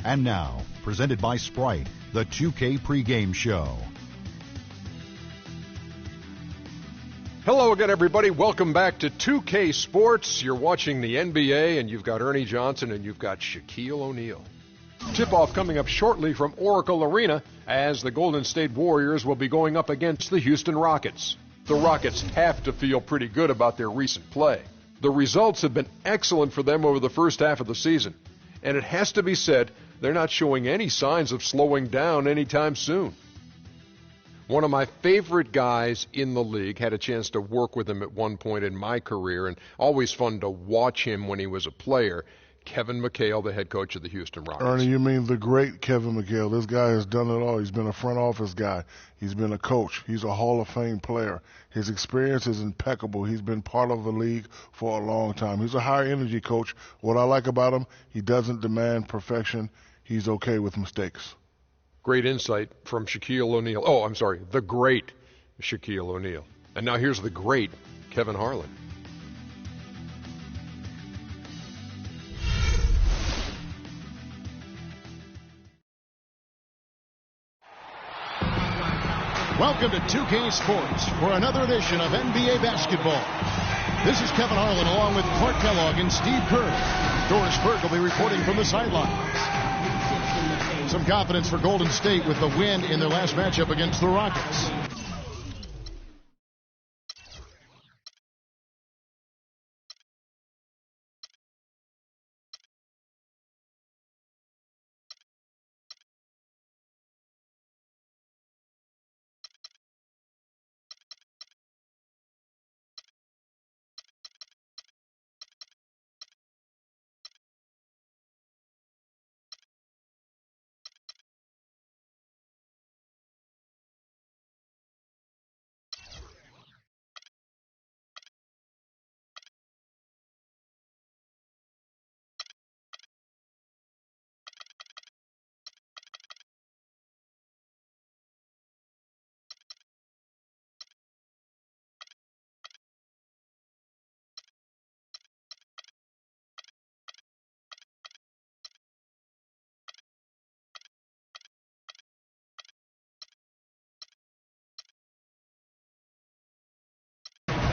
And now, presented by Sprite, the 2K pregame show. Hello again, everybody. Welcome back to 2K Sports. You're watching the NBA, and you've got Ernie Johnson, and you've got Shaquille O'Neal. Tip-off coming up shortly from Oracle Arena as the Golden State Warriors will be going up against the Houston Rockets. The Rockets have to feel pretty good about their recent play. The results have been excellent for them over the first half of the season, and it has to be said they're not showing any signs of slowing down anytime soon. One of my favorite guys in the league, had a chance to work with him at one point in my career, and always fun to watch him when he was a player, Kevin McHale, the head coach of the Houston Rockets. Ernie, you mean the great Kevin McHale. This guy has done it all. He's been a front office guy. He's been a coach. He's a Hall of Fame player. His experience is impeccable. He's been part of the league for a long time. He's a high-energy coach. What I like about him, he doesn't demand perfection. He's okay with mistakes. Great insight from Shaquille O'Neal. Oh, I'm sorry, the great Shaquille O'Neal. And now here's the great Kevin Harlan. Welcome to 2K Sports for another edition of NBA basketball. This is Kevin Harlan along with Clark Kellogg and Steve Kerr. Doris Burke will be reporting from the sidelines. Some confidence for Golden State with the win in their last matchup against the Rockets.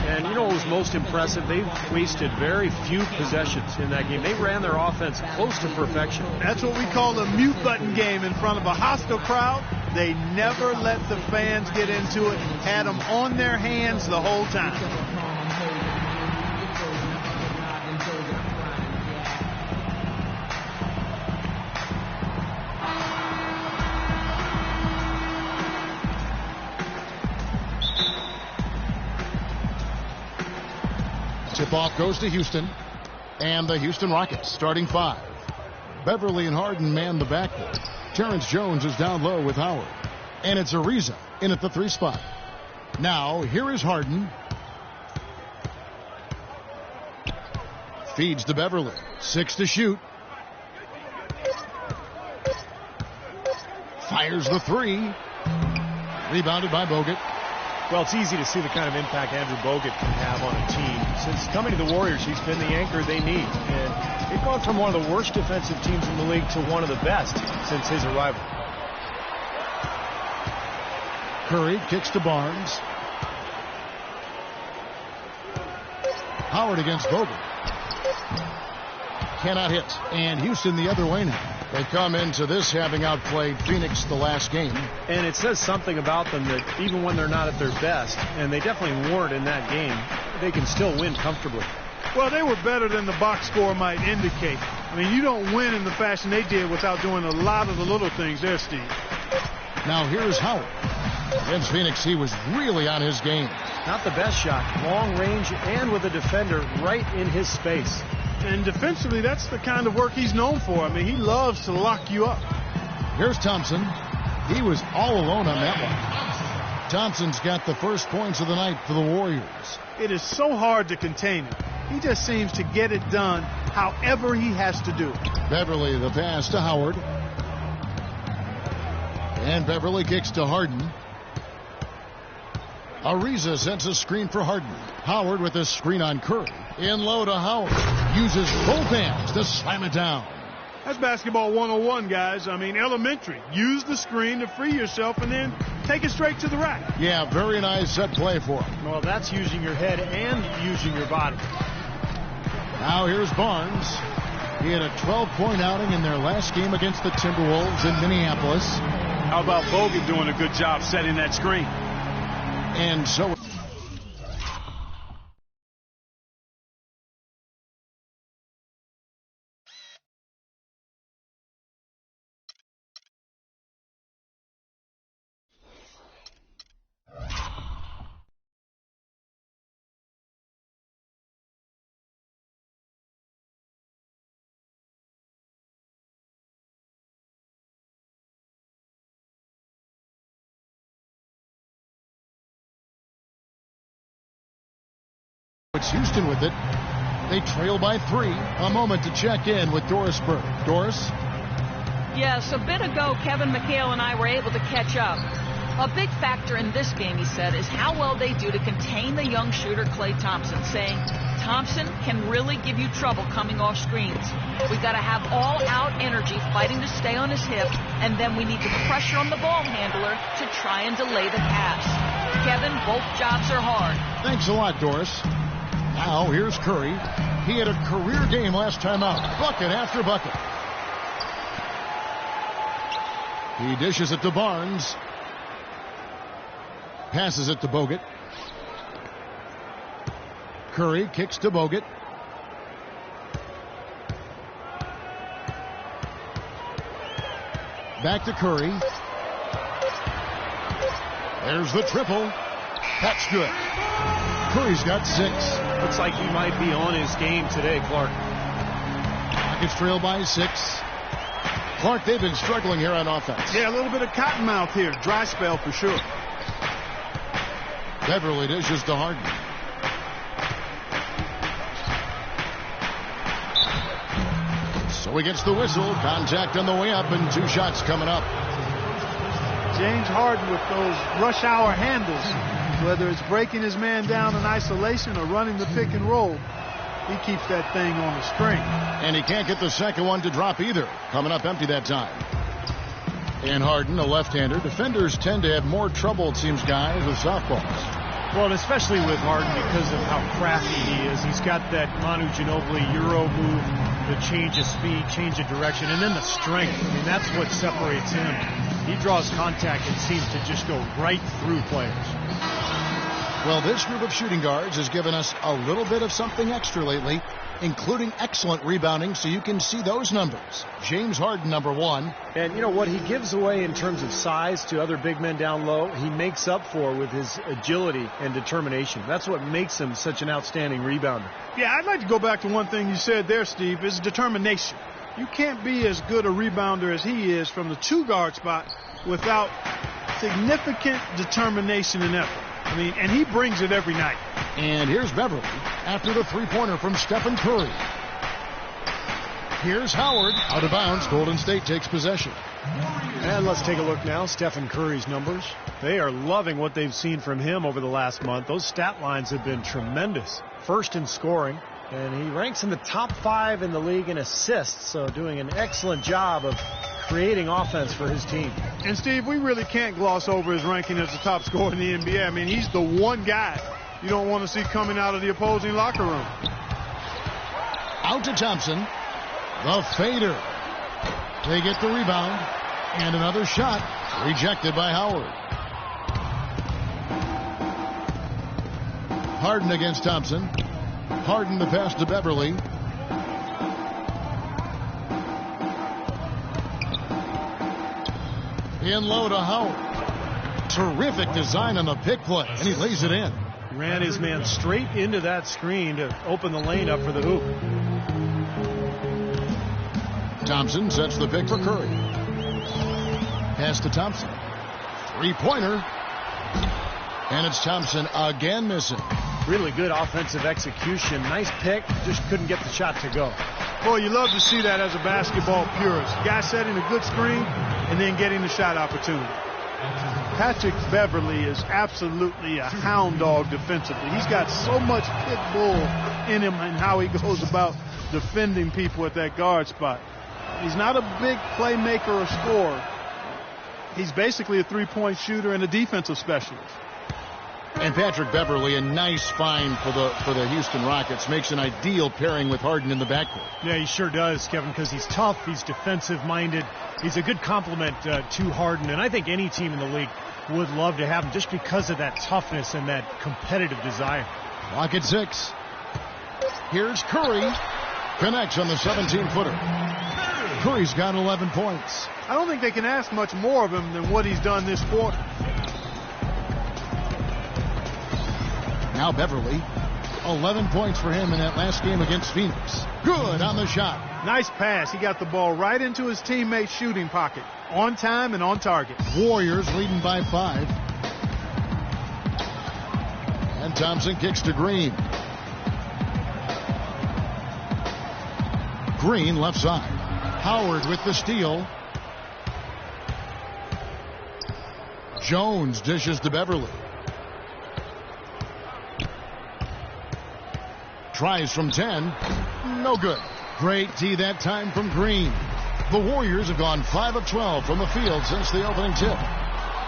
And you know what was most impressive? They wasted very few possessions in that game. They ran their offense close to perfection. That's what we call a mute button game in front of a hostile crowd. They never let the fans get into it, had them on their hands the whole time. Tip-off goes to Houston, and the Houston Rockets starting five. Beverly and Harden man the backcourt. Terrence Jones is down low with Howard, and it's Ariza in at the 3 spot. Now, here is Harden. Feeds to Beverly. 6 to shoot. Fires the 3. Rebounded by Bogut. Well, it's easy to see the kind of impact Andrew Bogut can have on a team. Since coming to the Warriors, he's been the anchor they need. And they've gone from one of the worst defensive teams in the league to one of the best since his arrival. Curry kicks to Barnes. Howard against Bogut. Cannot hit. And Houston the other way now. They come into this having outplayed Phoenix the last game. And it says something about them that even when they're not at their best, and they definitely weren't in that game, they can still win comfortably. Well, they were better than the box score might indicate. I mean, you don't win in the fashion they did without doing a lot of the little things there, Steve. Now here's Howard. Against Phoenix, he was really on his game. Not the best shot. Long range and with a defender right in his space. And defensively, that's the kind of work he's known for. I mean, he loves to lock you up. Here's Thompson. He was all alone on that one. Thompson's got the first points of the night for the Warriors. It is so hard to contain him. He just seems to get it done however he has to do it. Beverly the pass to Howard. And Beverly kicks to Harden. Ariza sends a screen for Harden. Howard with a screen on Curry. In low to Howard. Uses both hands to slam it down. That's basketball 101, guys. I mean, elementary. Use the screen to free yourself and then take it straight to the rack. Yeah, very nice set play for him. Well, that's using your head and using your body. Now here's Barnes. He had a 12-point outing in their last game against the Timberwolves in Minneapolis. How about Bogut doing a good job setting that screen? And so... It's Houston with it. They trail by 3. A moment to check in with Doris Burke. Doris? Yes, a bit ago, Kevin McHale and I were able to catch up. A big factor in this game, he said, is how well they do to contain the young shooter Klay Thompson, saying Thompson can really give you trouble coming off screens. We got to have all-out energy fighting to stay on his hip, and then we need the pressure on the ball handler to try and delay the pass. Kevin, both jobs are hard. Thanks a lot, Doris. Now here's Curry. He had a career game last time out. Bucket after bucket. He dishes it to Barnes. Passes it to Bogut. Curry kicks to Bogut. Back to Curry. There's the triple. That's good. Curry's got 6. Looks like he might be on his game today, Clark. Rockets trail by 6. Clark, they've been struggling here on offense. Yeah, a little bit of cottonmouth here. Dry spell for sure. Beverly dishes to Harden. So he gets the whistle. Contact on the way up and 2 shots coming up. James Harden with those rush hour handles, whether it's breaking his man down in isolation or running the pick and roll, he keeps that thing on the string. And he can't get the second one to drop either. Coming up empty that time. And Harden, a left-hander. Defenders tend to have more trouble, it seems, guys, with softballs. Well, and especially with Harden because of how crafty he is. He's got that Manu Ginobili Euro move, the change of speed, change of direction, and then the strength. I mean, that's what separates him. He draws contact and seems to just go right through players. Well, this group of shooting guards has given us a little bit of something extra lately, including excellent rebounding, so you can see those numbers. James Harden, number 1. And you know what he gives away in terms of size to other big men down low, he makes up for with his agility and determination. That's what makes him such an outstanding rebounder. Yeah, I'd like to go back to one thing you said there, Steve, is determination. You can't be as good a rebounder as he is from the 2-guard spot without significant determination and effort. I mean, and he brings it every night. And here's Beverly after the 3-pointer from Stephen Curry. Here's Howard. Out of bounds. Golden State takes possession. And let's take a look now. Stephen Curry's numbers. They are loving what they've seen from him over the last month. Those stat lines have been tremendous. First in scoring. And he ranks in the top 5 in the league in assists. So doing an excellent job of creating offense for his team. And, Steve, we really can't gloss over his ranking as the top scorer in the NBA. I mean, he's the one guy you don't want to see coming out of the opposing locker room. Out to Thompson. The fader. They get the rebound. And another shot rejected by Howard. Harden against Thompson. Harden the pass to Beverly. In low to Howard. Terrific design on the pick play, and he lays it in. Ran his man straight into that screen to open the lane up for the hoop. Thompson sets the pick for Curry. Pass to Thompson. 3-pointer. And it's Thompson again missing. Really good offensive execution. Nice pick. Just couldn't get the shot to go. Boy, you love to see that as a basketball purist. Guy setting a good screen and then getting the shot opportunity. Patrick Beverly is absolutely a hound dog defensively. He's got so much pit bull in him and how he goes about defending people at that guard spot. He's not a big playmaker or scorer. He's basically a three-point shooter and a defensive specialist. And Patrick Beverley, a nice find for the Houston Rockets, makes an ideal pairing with Harden in the backcourt. Yeah, he sure does, Kevin, because he's tough, he's defensive-minded. He's a good complement to Harden, and I think any team in the league would love to have him just because of that toughness and that competitive desire. Clock at 6. Here's Curry. Connects on the 17-footer. Curry's got 11 points. I don't think they can ask much more of him than what he's done this quarter. Now Beverley. 11 points for him in that last game against Phoenix. Good on the shot. Nice pass. He got the ball right into his teammate's shooting pocket. On time and on target. Warriors leading by 5. And Thompson kicks to Green. Green left side. Howard with the steal. Jones dishes to Beverley. Tries from 10. No good. Great tee that time from Green. The Warriors have gone 5 of 12 from the field since the opening tip.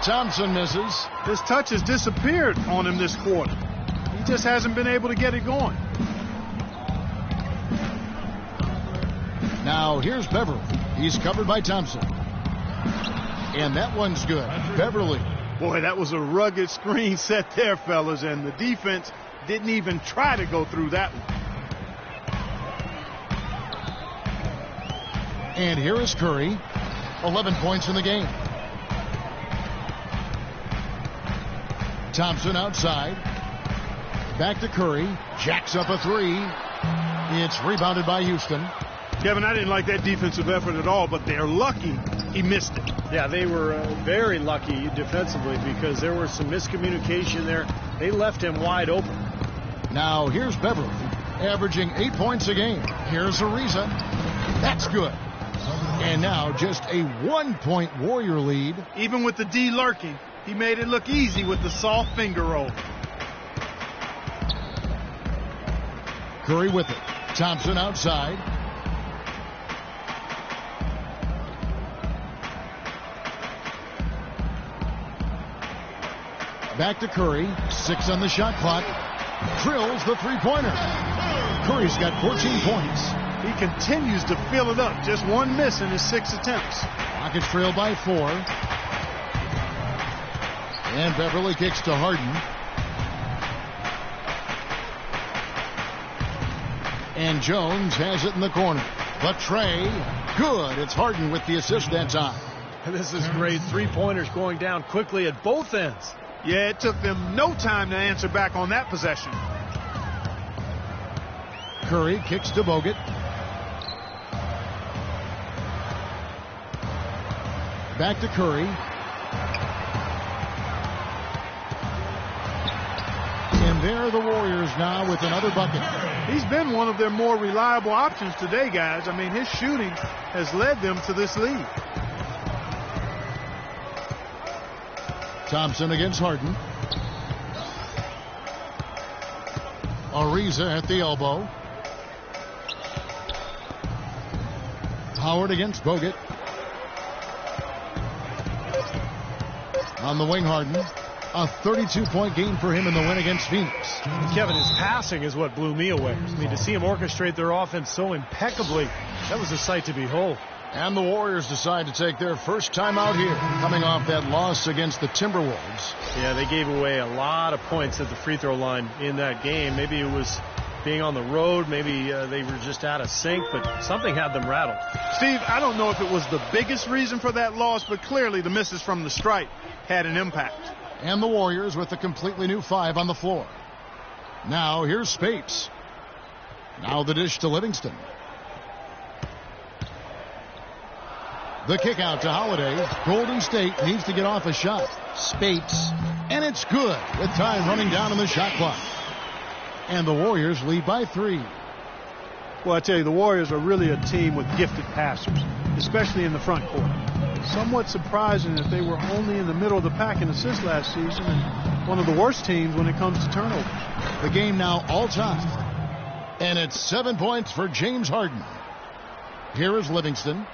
Thompson misses. His touch has disappeared on him this quarter. He just hasn't been able to get it going. Now here's Beverley. He's covered by Thompson. And that one's good. Beverley. Boy, that was a rugged screen set there, fellas, and the defense didn't even try to go through that one. And here is Curry. 11 points in the game. Thompson outside. Back to Curry. Jacks up a 3. It's rebounded by Houston. Kevin, I didn't like that defensive effort at all, but they're lucky he missed it. Yeah, they were very lucky defensively because there was some miscommunication there. They left him wide open. Now here's Beverley, averaging 8 points a game. Here's Ariza. That's good. And now just a 1-point Warrior lead. Even with the D lurking, he made it look easy with the soft finger roll. Curry with it. Thompson outside. Back to Curry. 6 on the shot clock. Drills the three-pointer. Curry's got 14 points. He continues to fill it up. Just one miss in his 6 attempts. Rockets trail by 4. And Beverley kicks to Harden. And Jones has it in the corner. But Trey, good. It's Harden with the assist that time. This is great. Three-pointers going down quickly at both ends. Yeah, it took them no time to answer back on that possession. Curry kicks to Bogut. Back to Curry. And there are the Warriors now with another bucket. He's been one of their more reliable options today, guys. I mean, his shooting has led them to this lead. Thompson against Harden. Ariza at the elbow. Howard against Bogut. On the wing, Harden. A 32-point game for him in the win against Phoenix. Kevin, his passing is what blew me away. I mean, to see him orchestrate their offense so impeccably, that was a sight to behold. And the Warriors decide to take their first time out here, coming off that loss against the Timberwolves. Yeah, they gave away a lot of points at the free throw line in that game. Maybe it was being on the road. Maybe they were just out of sync, but something had them rattled. Steve, I don't know if it was the biggest reason for that loss, but clearly the misses from the stripe had an impact. And the Warriors with a completely new 5 on the floor. Now here's Spates. Now the dish to Livingston. The kick out to Holiday. Golden State needs to get off a shot. Spates. And it's good with time running down on the shot clock. And the Warriors lead by 3. Well, I tell you, the Warriors are really a team with gifted passers, especially in the front court. Somewhat surprising that they were only in the middle of the pack in assists last season and one of the worst teams when it comes to turnovers. The game now all time. And it's 7 points for James Harden. Here is Livingston.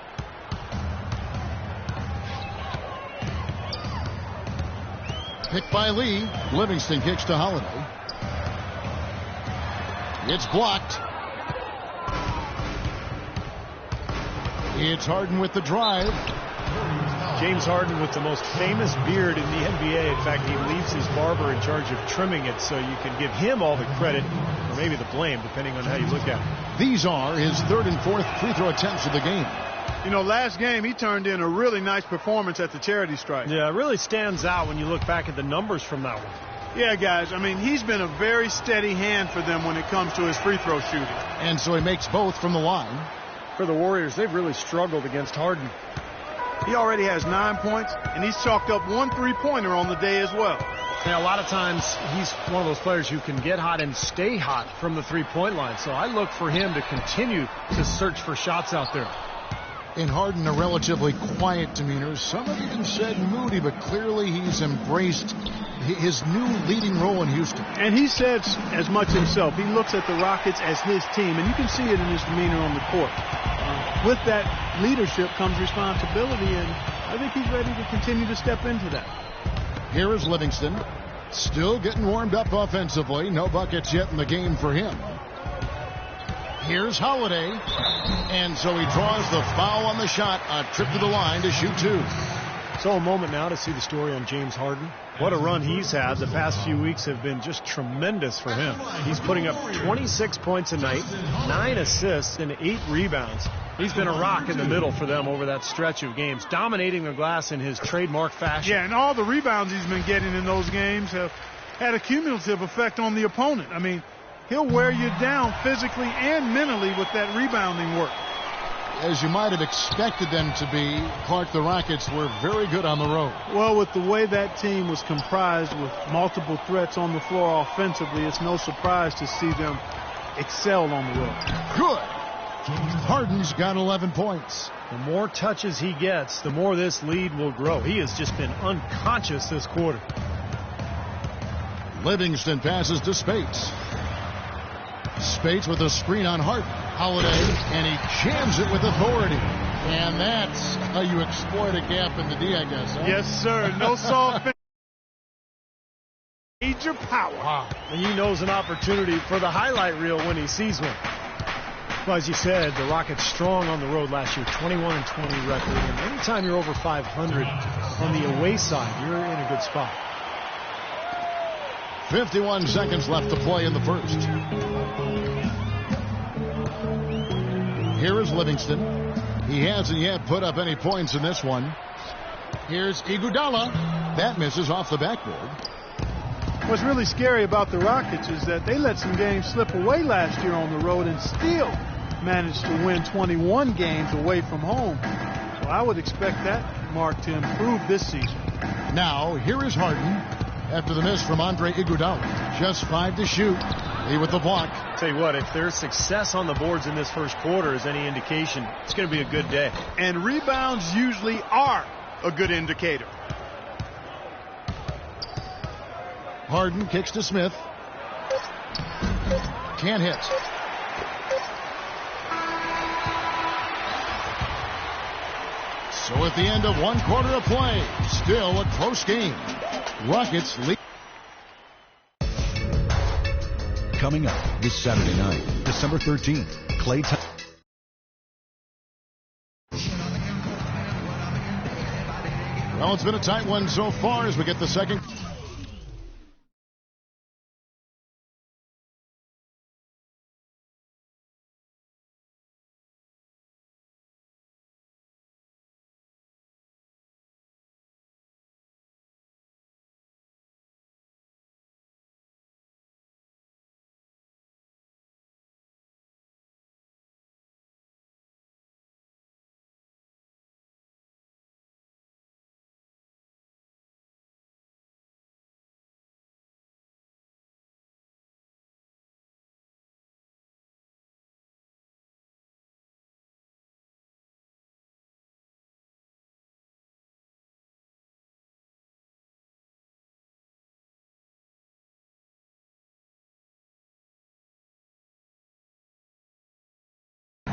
Picked by Lee. Livingston kicks to Holiday. It's blocked. It's Harden with the drive. James Harden with the most famous beard in the NBA. In fact, he leaves his barber in charge of trimming it, so you can give him all the credit, or maybe the blame, depending on how you look at it. These are his third and fourth free throw attempts of the game. You know, last game he turned in a really nice performance at the charity stripe. Yeah, it really stands out when you look back at the numbers from that one. Yeah, guys, I mean, he's been a very steady hand for them when it comes to his free throw shooting. And so he makes both from the line. For the Warriors, they've really struggled against Harden. He already has 9 points, and he's chalked up 1 3-pointer on the day as well. Yeah, a lot of times he's one of those players who can get hot and stay hot from the three-point line. So I look for him to continue to search for shots out there. In Harden, a relatively quiet demeanor. Some have even said moody, but clearly he's embraced his new leading role in Houston. And he says as much himself. He looks at the Rockets as his team, and you can see it in his demeanor on the court. With that leadership comes responsibility, and I think he's ready to continue to step into that. Here is Livingston, still getting warmed up offensively. No buckets yet in the game for him. Here's Holiday, and so he draws the foul on the shot. A trip to the line to shoot two. So a moment now to see the story on James Harden. What a run he's had. The past few weeks have been just tremendous for him. He's putting up 26 points a night, 9 assists, and 8 rebounds. He's been a rock in the middle for them over that stretch of games, dominating the glass in his trademark fashion. Yeah, and all the rebounds he's been getting in those games have had a cumulative effect on the opponent. I mean, he'll wear you down physically and mentally with that rebounding work. As you might have expected them to be, Clark, the Rockets were very good on the road. Well, with the way that team was comprised with multiple threats on the floor offensively, it's no surprise to see them excel on the road. Good. Harden's got 11 points. The more touches he gets, the more this lead will grow. He has just been unconscious this quarter. Livingston passes to Spates. Spates with a screen on Harden. Holiday, and he jams it with authority. And that's how you exploit a gap in the D, I guess. Huh? Yes, sir. No soft major power. Wow. And he knows an opportunity for the highlight reel when he sees one. Well, as you said, the Rockets strong on the road last year, 21-20 record. And anytime you're over 500 on the away side, you're in a good spot. 51 seconds left to play in the first. Here is Livingston. He hasn't yet put up any points in this one. Here's Iguodala. That misses off the backboard. What's really scary about the Rockets is that they let some games slip away last year on the road and still managed to win 21 games away from home. So I would expect that mark to improve this season. Now, here is Harden after the miss from Andre Iguodala. Just 5 to shoot. He with the block. Tell you what, if there's success on the boards in this first quarter is any indication, it's going to be a good day. And rebounds usually are a good indicator. Harden kicks to Smith. Can't hit. So at the end of one quarter of play, still a close game. Rockets lead. Coming up this Saturday night, December 13th, Klay Thompson. Well, it's been a tight one so far as we get the second.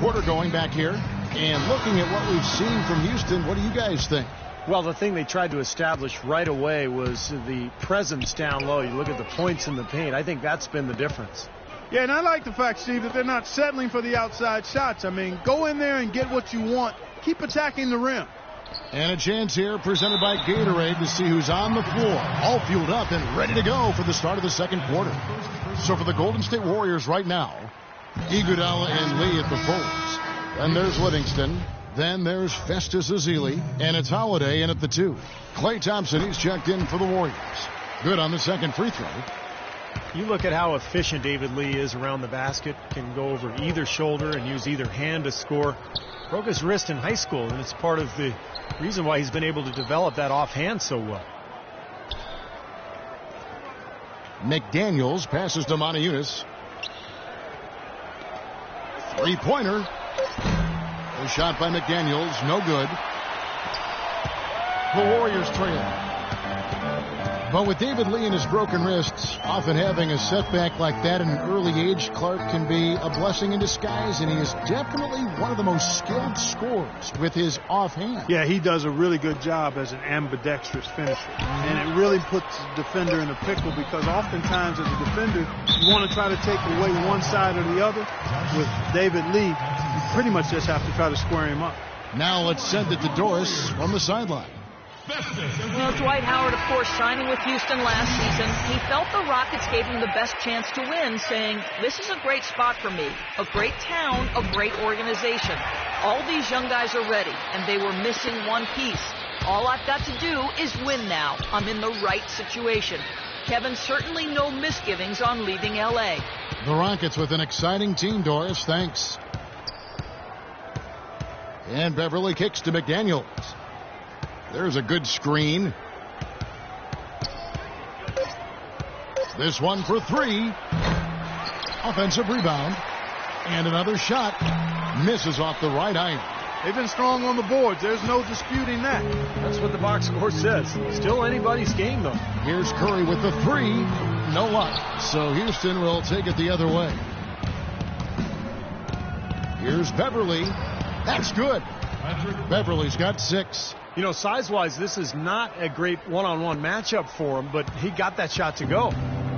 Quarter going back here. And looking at what we've seen from Houston, what do you guys think? Well, the thing they tried to establish right away was the presence down low. You look at the points in the paint. I think that's been the difference. Yeah, and I like the fact, Steve, that they're not settling for the outside shots. I mean, go in there and get what you want. Keep attacking the rim. And a chance here presented by Gatorade to see who's on the floor. All fueled up and ready to go for the start of the second quarter. So for the Golden State Warriors right now, Iguodala and Lee at the forwards. Then there's Livingston. Then there's Festus Ezeli. And it's Holiday in at the 2. Klay Thompson, he's checked in for the Warriors. Good on the second free throw. You look at how efficient David Lee is around the basket. Can go over either shoulder and use either hand to score. Broke his wrist in high school, and it's part of the reason why he's been able to develop that offhand so well. McDaniels passes to Montejunas. Three-pointer. A shot by McDaniels, no good. The Warriors trail. But with David Lee and his broken wrists, often having a setback like that at an early age, Clark can be a blessing in disguise, and he is definitely one of the most skilled scorers with his offhand. Yeah, he does a really good job as an ambidextrous finisher. And it really puts the defender in a pickle because oftentimes as a defender, you want to try to take away one side or the other. With David Lee, you pretty much just have to try to square him up. Now let's send it to Doris from the sideline. Well, Dwight Howard, of course, signing with Houston last season, he felt the Rockets gave him the best chance to win, saying, this is a great spot for me, a great town, a great organization. All these young guys are ready, and they were missing one piece. All I've got to do is win now. I'm in the right situation. Kevin, certainly no misgivings on leaving L.A. The Rockets with an exciting team, Doris. Thanks. And Beverly kicks to McDaniels. There's a good screen. This one for 3. Offensive rebound. And another shot. Misses off the right iron. They've been strong on the boards. There's no disputing that. That's what the box score says. Still anybody's game, though. Here's Curry with the 3. No luck. So Houston will take it the other way. Here's Beverly. That's good. Beverly's got 6. You know, size-wise, this is not a great one-on-one matchup for him, but he got that shot to go.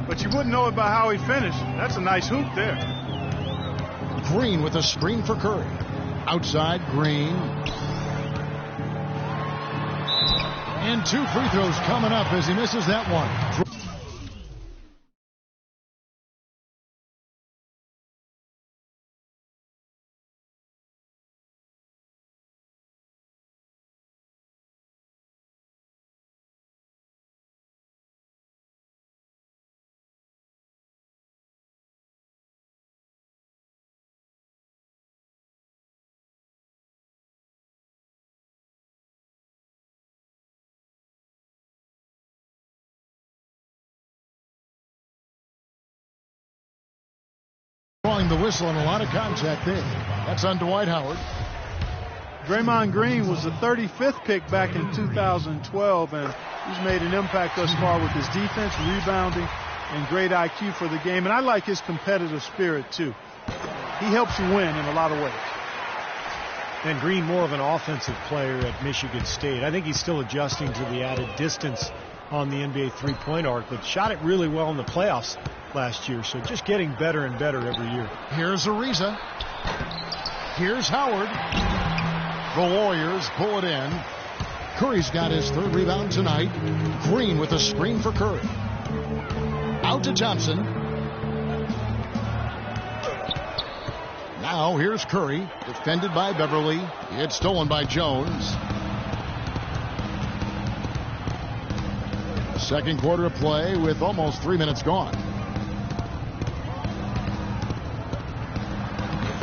But you wouldn't know it by how he finished. That's a nice hoop there. Green with a screen for Curry. Outside, Green. And 2 free throws coming up as he misses that one. The whistle and a lot of contact there. That's on Dwight Howard. Draymond Green was the 35th pick back in 2012, and he's made an impact thus far with his defense, rebounding, and great IQ for the game. And I like his competitive spirit, too. He helps you win in a lot of ways. And Green, more of an offensive player at Michigan State. I think he's still adjusting to the added distance on the NBA three-point arc, but shot it really well in the playoffs last year, so just getting better and better every year. Here's Ariza. Here's Howard. The Warriors pull it in. Curry's got his 3rd rebound tonight. Green with a screen for Curry. Out to Thompson. Now here's Curry, defended by Beverly. It's stolen by Jones. Second quarter of play with almost 3 minutes gone.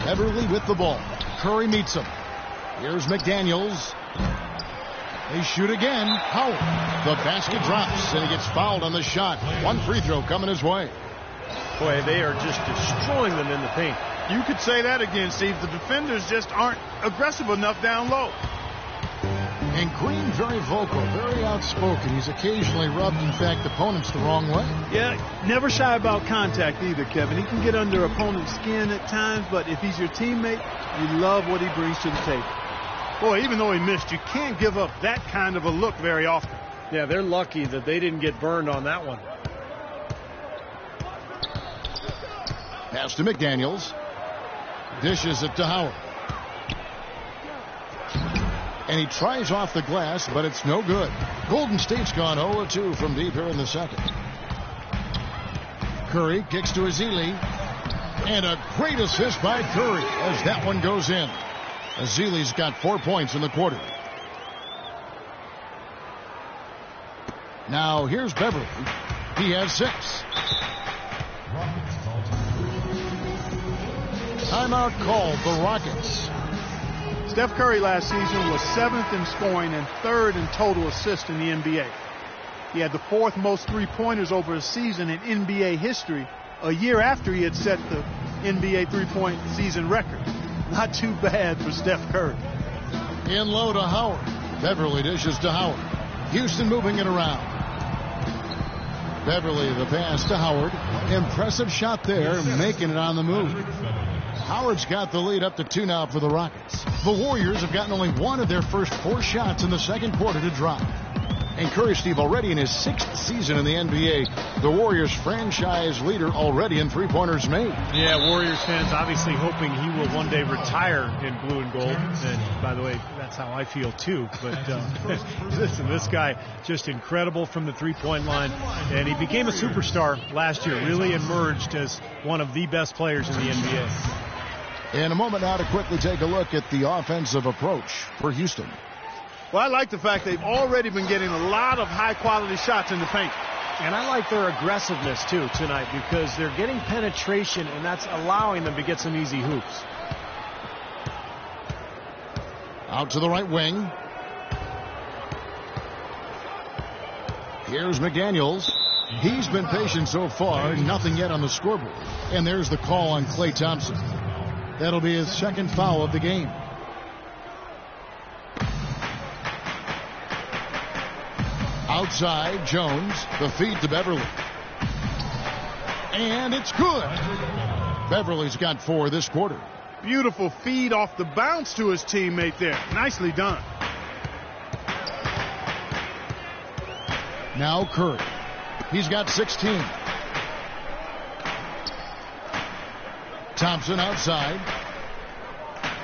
Beverly with the ball. Curry meets him. Here's McDaniels. They shoot again. Howard. The basket drops, and he gets fouled on the shot. 1 free throw coming his way. Boy, they are just destroying them in the paint. You could say that again, Steve. The defenders just aren't aggressive enough down low. And Green, very vocal, very outspoken. He's occasionally rubbed, in fact, opponents the wrong way. Yeah, never shy about contact either, Kevin. He can get under opponent's skin at times, but if he's your teammate, you love what he brings to the table. Boy, even though he missed, you can't give up that kind of a look very often. Yeah, they're lucky that they didn't get burned on that one. Pass to McDaniels. Dishes it to Howard. And he tries off the glass, but it's no good. Golden State's gone 0-2 from deep here in the second. Curry kicks to Ezeli. And a great assist by Curry as that one goes in. Ezeli's got 4 points in the quarter. Now here's Beverly. He has 6. Timeout called the Rockets. Steph Curry last season was 7th in scoring and 3rd in total assists in the NBA. He had the 4th most three-pointers over a season in NBA history, a year after he had set the NBA three-point season record. Not too bad for Steph Curry. In low to Howard. Beverly dishes to Howard. Houston moving it around. Beverly the pass to Howard. Impressive shot there, making it on the move. Howard's got the lead up to 2 now for the Rockets. The Warriors have gotten only one of their first 4 shots in the second quarter to drop. And Curry, Steve, already in his 6th season in the NBA, the Warriors franchise leader already in three-pointers made. Yeah, Warriors fans obviously hoping he will one day retire in blue and gold. And by the way, that's how I feel too. But listen, this guy just incredible from the three-point line. And he became a superstar last year, really emerged as one of the best players in the NBA. In a moment now to quickly take a look at the offensive approach for Houston. Well, I like the fact they've already been getting a lot of high-quality shots in the paint. And I like their aggressiveness, too, tonight, because they're getting penetration, and that's allowing them to get some easy hoops. Out to the right wing. Here's McDaniels. He's been patient so far, nothing yet on the scoreboard. And there's the call on Klay Thompson. That'll be his 2nd foul of the game. Outside, Jones, the feed to Beverly. And it's good. Beverly's got 4 this quarter. Beautiful feed off the bounce to his teammate there. Nicely done. Now Curry. He's got 16. Thompson outside.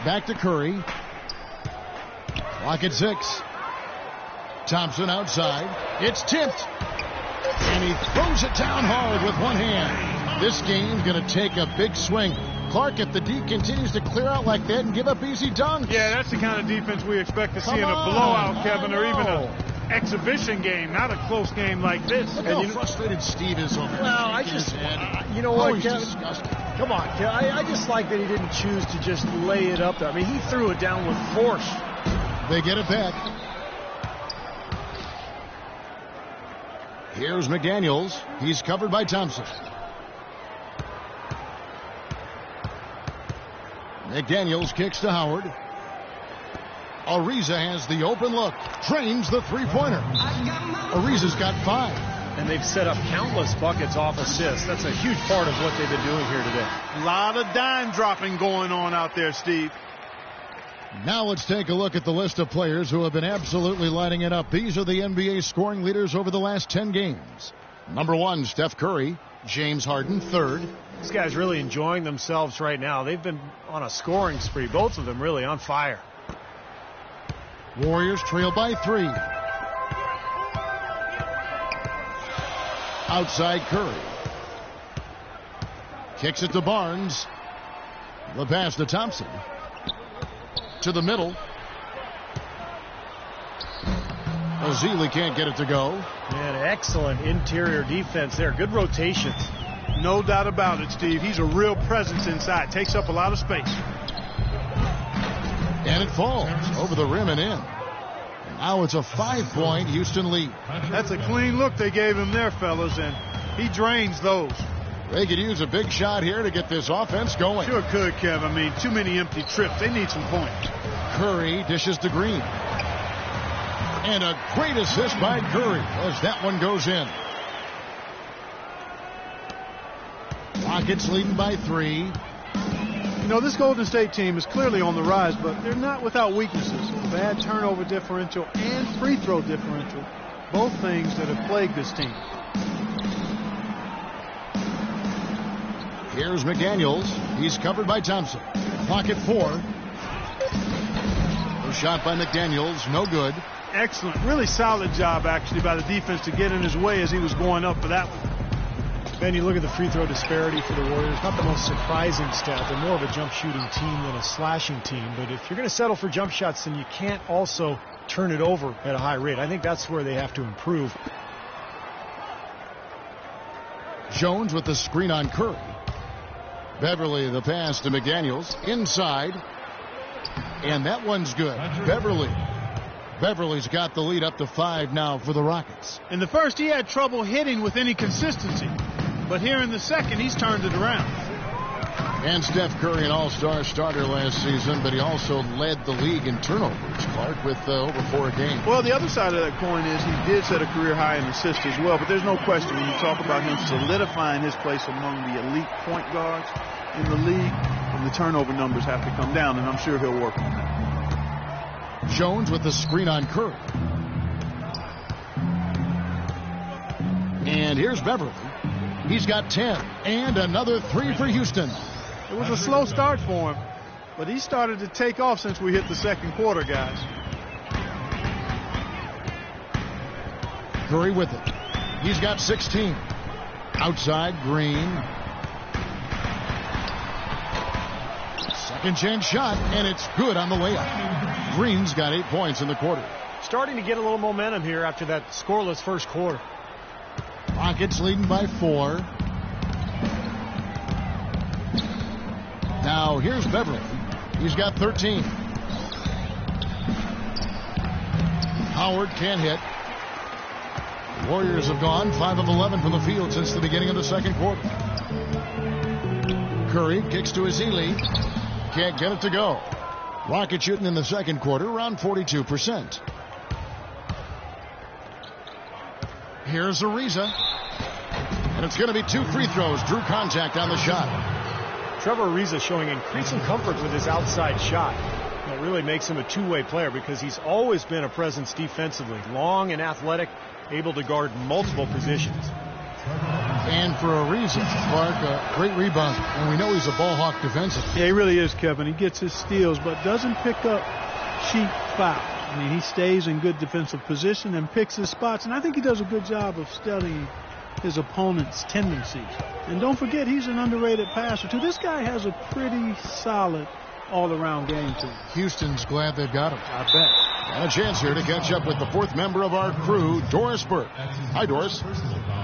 Back to Curry. Clock at 6. Thompson outside. It's tipped. And he throws it down hard with one hand. This game's going to take a big swing. Clark at the D continues to clear out like that and give up easy dunks. Yeah, that's the kind of defense we expect to see in a blowout, Kevin, or even an exhibition game, not a close game like this. Look how frustrated Steve is over there. Well, I just, you know what, Kevin? Disgusting. Come on, Kevin. I just like that he didn't choose to just lay it up there. I mean, he threw it down with force. They get it back. Here's McDaniels. He's covered by Thompson. McDaniels kicks to Howard. Ariza has the open look. Trains the three-pointer. Ariza's got 5. And they've set up countless buckets off assists. That's a huge part of what they've been doing here today. A lot of dime dropping going on out there, Steve. Now let's take a look at the list of players who have been absolutely lighting it up. These are the NBA scoring leaders over the last 10 games. Number 1, Steph Curry. James Harden, 3rd. These guys really enjoying themselves right now. They've been on a scoring spree. Both of them really on fire. Warriors trail by 3. Outside Curry. Kicks it to Barnes. The pass to Thompson. To the middle. Ezeli can't get it to go. And excellent interior defense there. Good rotations. No doubt about it, Steve. He's a real presence inside. Takes up a lot of space. And it falls over the rim and in. And now it's a 5-point Houston lead. That's a clean look they gave him there, fellas, and he drains those. They could use a big shot here to get this offense going. Sure could, Kev. I mean, too many empty trips. They need some points. Curry dishes to Green. And a great assist by Curry as that one goes in. Rockets leading by 3. You know, this Golden State team is clearly on the rise, but they're not without weaknesses. Bad turnover differential and free throw differential. Both things that have plagued this team. Here's McDaniels. He's covered by Thompson. Clock at 4. The shot by McDaniels, no good. Excellent. Really solid job, actually, by the defense to get in his way as he was going up for that one. Ben, you look at the free throw disparity for the Warriors. Not the most surprising stat. They're more of a jump shooting team than a slashing team. But if you're going to settle for jump shots, then you can't also turn it over at a high rate. I think that's where they have to improve. Jones with the screen on Curry. Beverly the pass to McDaniels. Inside. And that one's good. Beverly's got the lead up to 5 now for the Rockets. In the first, he had trouble hitting with any consistency. But here in the second, he's turned it around. And Steph Curry, an all-star starter last season, but he also led the league in turnovers, Clark, with over 4 a game. Well, the other side of that coin is he did set a career high in assists as well, but there's no question when you talk about him solidifying his place among the elite point guards in the league, and the turnover numbers have to come down, and I'm sure he'll work on that. Jones with the screen on Curry. And here's Beverly. He's got 10, and another 3 for Houston. It was a slow start for him, but he started to take off since we hit the second quarter, guys. Curry with it. He's got 16. Outside, Green. Second chance shot, and it's good on the layup. Green's got 8 points in the quarter. Starting to get a little momentum here after that scoreless first quarter. Rockets leading by 4. Now here's Beverly. He's got 13. Howard can't hit. Warriors have gone 5 of 11 from the field since the beginning of the second quarter. Curry kicks to Ezeli. Can't get it to go. Rocket shooting in the second quarter around 42%. Here's Ariza. And it's going to be 2 free throws. Drew contact on the shot. Trevor Ariza showing increasing comfort with his outside shot. That really makes him a two-way player because he's always been a presence defensively. Long and athletic, able to guard multiple positions. And for Ariza, Clark, a great rebound. And we know he's a ball hawk defensively. Yeah, he really is, Kevin. He gets his steals, but doesn't pick up cheap fouls. I mean, he stays in good defensive position and picks his spots. And I think he does a good job of studying his opponent's tendencies. And don't forget, he's an underrated passer, too. This guy has a pretty solid all-around game, too. Houston's glad they've got him. I bet. And a chance here to catch up with the 4th member of our crew, Doris Burke. Hi, Doris.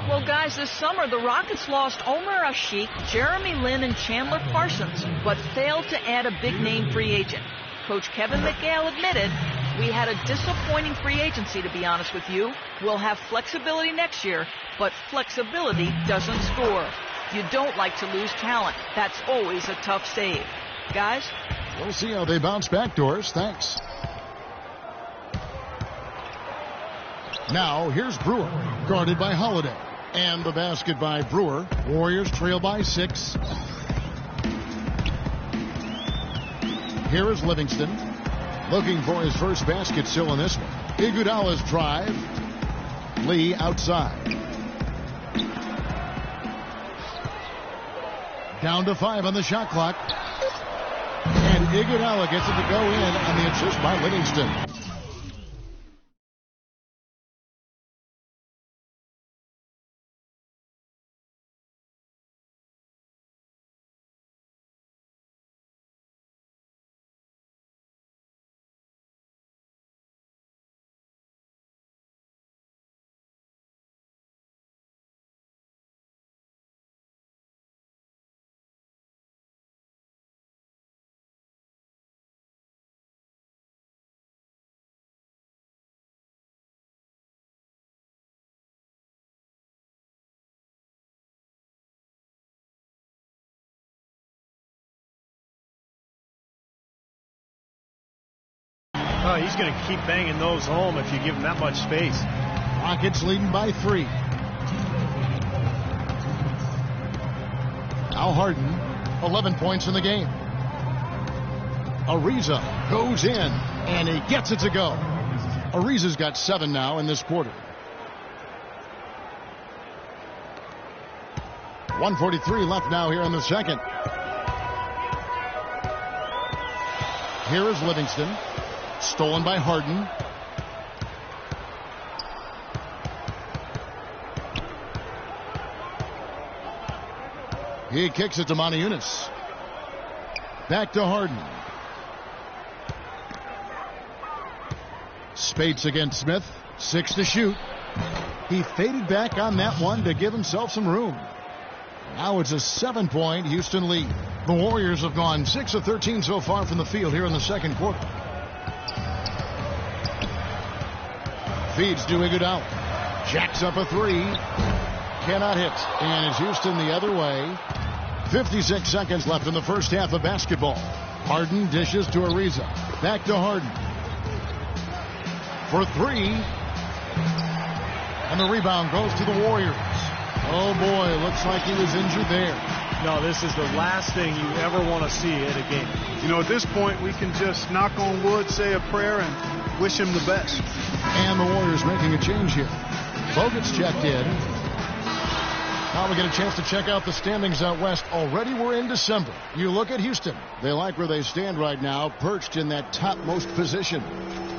Well, guys, this summer the Rockets lost Omer Asik, Jeremy Lin, and Chandler Parsons, but failed to add a big-name free agent. Coach Kevin McHale admitted, we had a disappointing free agency, to be honest with you. We'll have flexibility next year, but flexibility doesn't score. You don't like to lose talent. That's always a tough save. Guys? We'll see how they bounce back, Doris. Thanks. Now, here's Brewer, guarded by Holiday. And the basket by Brewer. Warriors trail by 6. Here is Livingston, looking for his first basket still in this one. Iguodala's drive. Lee outside. Down to 5 on the shot clock. And Iguodala gets it to go in on the assist by Livingston. Oh, he's going to keep banging those home if you give him that much space. Rockets leading by 3. Now Harden, 11 points in the game. Ariza goes in, and he gets it to go. Ariza's got 7 now in this quarter. 1:43 left now here in the second. Here is Livingston. Stolen by Harden. He kicks it to Moniunas. Back to Harden. Spates against Smith. 6 to shoot. He faded back on that one to give himself some room. Now it's a 7-point Houston lead. The Warriors have gone 6 of 13 so far from the field here in the second quarter. Feeds to Iguodala. Jacks up a 3. Cannot hit. And it's Houston the other way. 56 seconds left in the first half of basketball. Harden dishes to Ariza. Back to Harden. For 3. And the rebound goes to the Warriors. Oh boy, looks like he was injured there. No, this is the last thing you ever want to see at a game. You know, at this point, we can just knock on wood, say a prayer, and wish him the best. And the Warriors making a change here. Bogut's checked in. Now we get a chance to check out the standings out west. Already we're in December. You look at Houston. They like where they stand right now, perched in that topmost position.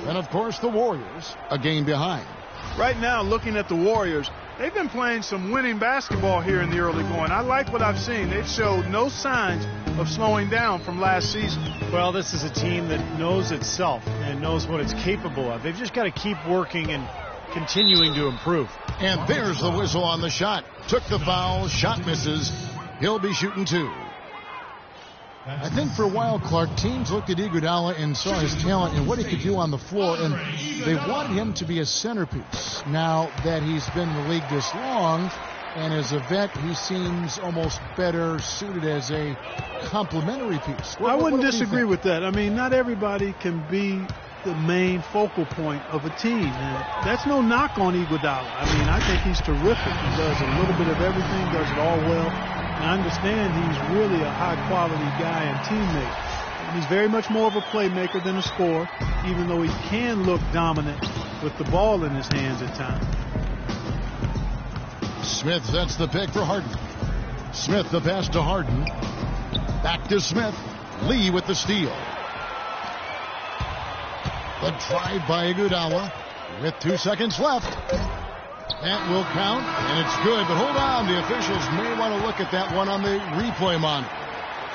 And, of course, the Warriors, a game behind. Right now, looking at the Warriors, they've been playing some winning basketball here in the early going. I like what I've seen. They've showed no signs of slowing down from last season. Well, this is a team that knows itself and knows what it's capable of. They've just got to keep working and continuing to improve. And there's the whistle on the shot. Took the foul. Shot misses. He'll be shooting 2. I think for a while, Clark, teams looked at Iguodala and saw his talent and what he could do on the floor, and they wanted him to be a centerpiece. Now that he's been in the league this long, and as a vet, he seems almost better suited as a complementary piece. I wouldn't disagree with that. I mean, not everybody can be the main focal point of a team. And that's no knock on Iguodala. I mean, I think he's terrific. He does a little bit of everything, does it all well. And I understand he's really a high-quality guy and teammate. And he's very much more of a playmaker than a scorer, even though he can look dominant with the ball in his hands at times. Smith sets the pick for Harden. Smith the pass to Harden. Back to Smith. Lee with the steal. The drive by Iguodala with 2 seconds left. That will count, and it's good. But hold on, the officials may want to look at that one on the replay monitor.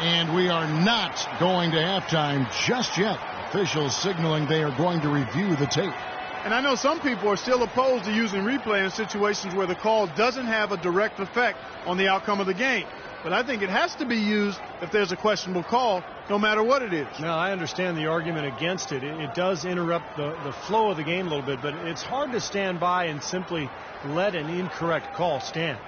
And we are not going to halftime just yet. Officials signaling they are going to review the tape. And I know some people are still opposed to using replay in situations where the call doesn't have a direct effect on the outcome of the game. But I think it has to be used if there's a questionable call, no matter what it is. Now, I understand the argument against it. It does interrupt the flow of the game a little bit, but it's hard to stand by and simply let an incorrect call stand.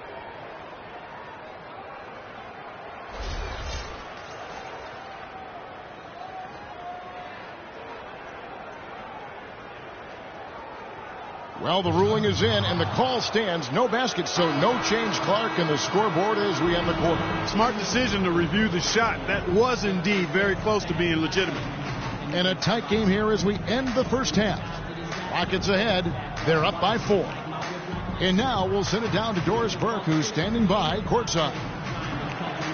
Well, the ruling is in, and the call stands. No basket, so no change, Clark, and the scoreboard as we end the quarter. Smart decision to review the shot. That was indeed very close to being legitimate. And a tight game here as we end the first half. Rockets ahead. They're up by 4. And now we'll send it down to Doris Burke, who's standing by courtside.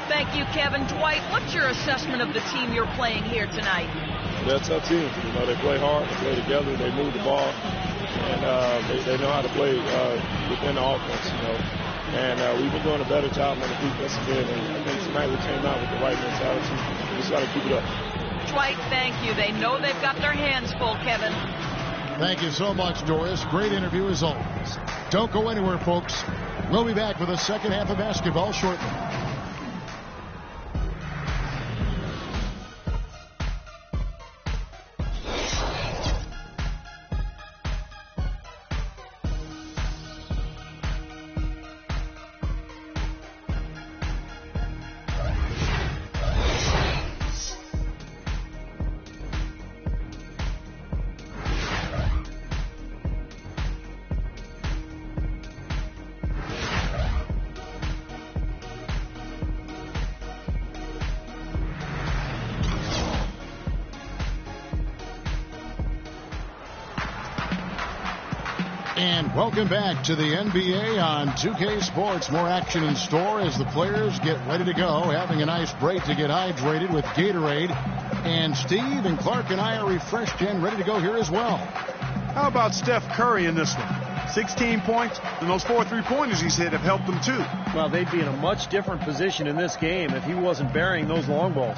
Thank you, Kevin. Dwight, what's your assessment of the team you're playing here tonight? They're a tough team. You know, they play hard, they play together, they move the ball, and they know how to play within the offense, you know. And we've been doing a better job on the defensive end, and I think tonight we came out with the right mentality. We just got to keep it up. Dwight, thank you. They know they've got their hands full, Kevin. Thank you so much, Doris. Great interview as always. Don't go anywhere, folks. We'll be back with the second half of basketball shortly. And welcome back to the NBA on 2K Sports. More action in store as the players get ready to go, having a nice break to get hydrated with Gatorade. And Steve and Clark and I are refreshed and ready to go here as well. How about Steph Curry in this one? 16 points, and those 4 3-pointers he's hit have helped him too. Well, they'd be in a much different position in this game if he wasn't burying those long balls.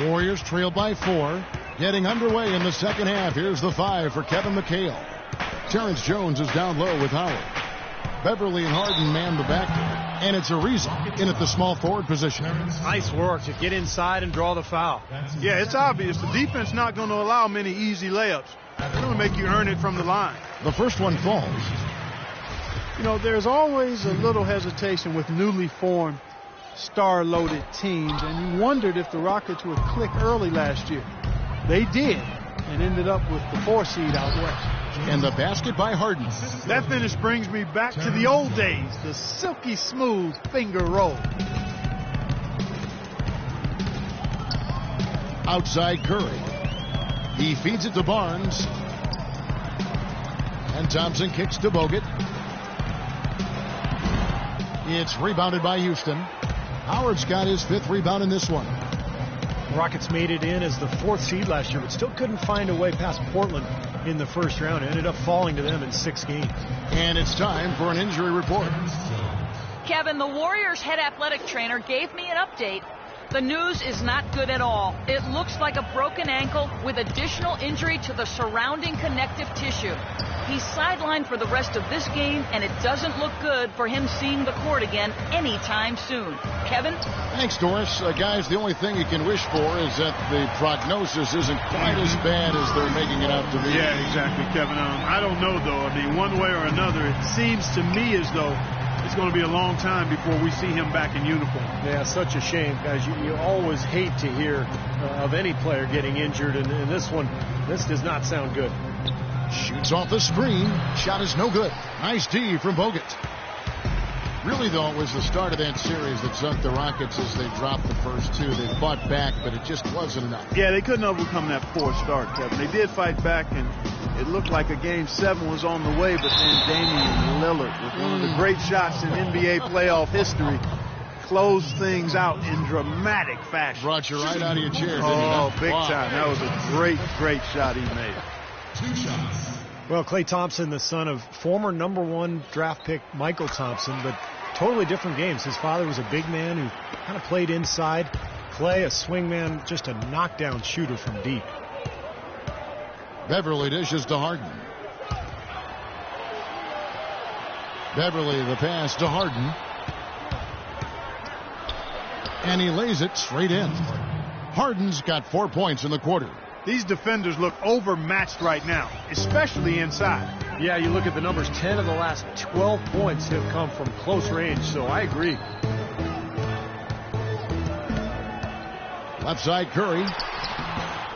Warriors trail by 4. Getting underway in the second half. Here's the 5 for Kevin McHale. Terrence Jones is down low with Howard. Beverly and Harden man the back. And it's Ariza in at the small forward position. Nice work to get inside and draw the foul. Yeah, it's obvious. The defense not going to allow many easy layups. They're going to make you earn it from the line. The first one falls. You know, there's always a little hesitation with newly formed star-loaded teams, and you wondered if the Rockets would click early last year. They did, and ended up with the 4 seed out west. And the basket by Harden. That finish brings me back to the old days, the silky smooth finger roll. Outside Curry. He feeds it to Barnes. And Thompson kicks to Bogut. It's rebounded by Houston. Howard's got his 5th rebound in this one. Rockets made it in as the 4th seed last year, but still couldn't find a way past Portland in the first round. It ended up falling to them in 6 games. And it's time for an injury report. Kevin, the Warriors head athletic trainer gave me an update. The news is not good at all. It looks like a broken ankle with additional injury to the surrounding connective tissue. He's sidelined for the rest of this game, and it doesn't look good for him seeing the court again anytime soon. Kevin? Thanks, Doris. Guys, the only thing you can wish for is that the prognosis isn't quite as bad as they're making it out to be. Yeah, exactly, Kevin. I don't know, though. I mean, one way or another, it seems to me as though it's going to be a long time before we see him back in uniform. Yeah, such a shame, guys. You always hate to hear of any player getting injured, and this one, this does not sound good. Shoots off the screen. Shot is no good. Nice D from Bogut. Really, though, it was the start of that series that sunk the Rockets as they dropped the first 2. They fought back, but it just wasn't enough. Yeah, they couldn't overcome that poor start, Kevin. They did fight back, and it looked like a Game 7 was on the way, but then Damian Lillard, with one of the great shots in NBA playoff history, closed things out in dramatic fashion. Brought you right out of your chair, didn't Oh, it? big Wow. time. That was a great, great shot he made. 2 shots. Well, Klay Thompson, the son of former #1 draft pick Michael Thompson, but totally different games. His father was a big man who kind of played inside. Klay, a swing man, just a knockdown shooter from deep. Beverly dishes to Harden. Beverly, the pass to Harden. And he lays it straight in. Harden's got 4 points in the quarter. These defenders look overmatched right now, especially inside. Yeah, you look at the numbers, 10 of the last 12 points have come from close range, so I agree. Left side Curry.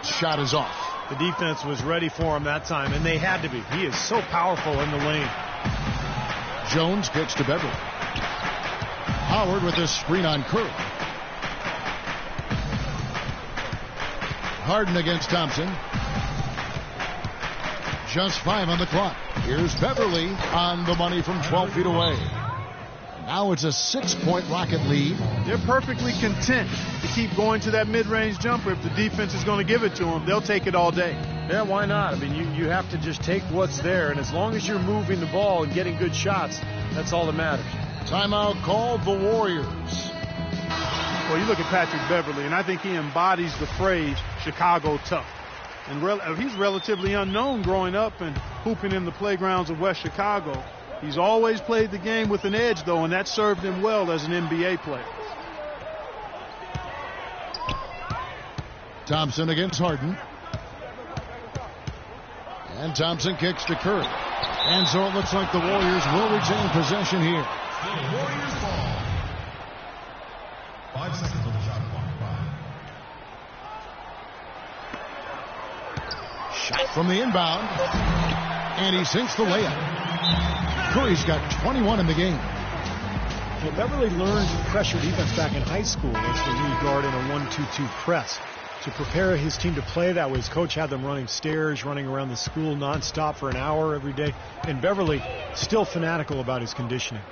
Shot is off. The defense was ready for him that time, and they had to be. He is so powerful in the lane. Jones kicks to Beverly. Howard with a screen on Curry. Harden against Thompson. Just 5 on the clock. Here's Beverly on the money from 12 feet away. Now it's a 6-point Rocket lead. They're perfectly content to keep going to that mid-range jumper. If the defense is going to give it to them, they'll take it all day. Yeah, why not? I mean, you have to just take what's there, and as long as you're moving the ball and getting good shots, that's all that matters. Timeout called the Warriors. Well, you look at Patrick Beverly, and I think he embodies the phrase Chicago tough. And he's relatively unknown growing up and hooping in the playgrounds of West Chicago. He's always played the game with an edge, though, and that served him well as an NBA player. Thompson against Harden. And Thompson kicks to Curry. And so it looks like the Warriors will retain possession here. The Warriors ball. 5 seconds on the shot clock. 5. Shot from the inbound. And he sinks the layup. Curry's got 21 in the game. Well, Beverly learned pressure defense back in high school as the lead guard in a 1-2-2 press. To prepare his team to play that way, his coach had them running stairs, running around the school nonstop for an hour every day. And Beverly still fanatical about his conditioning.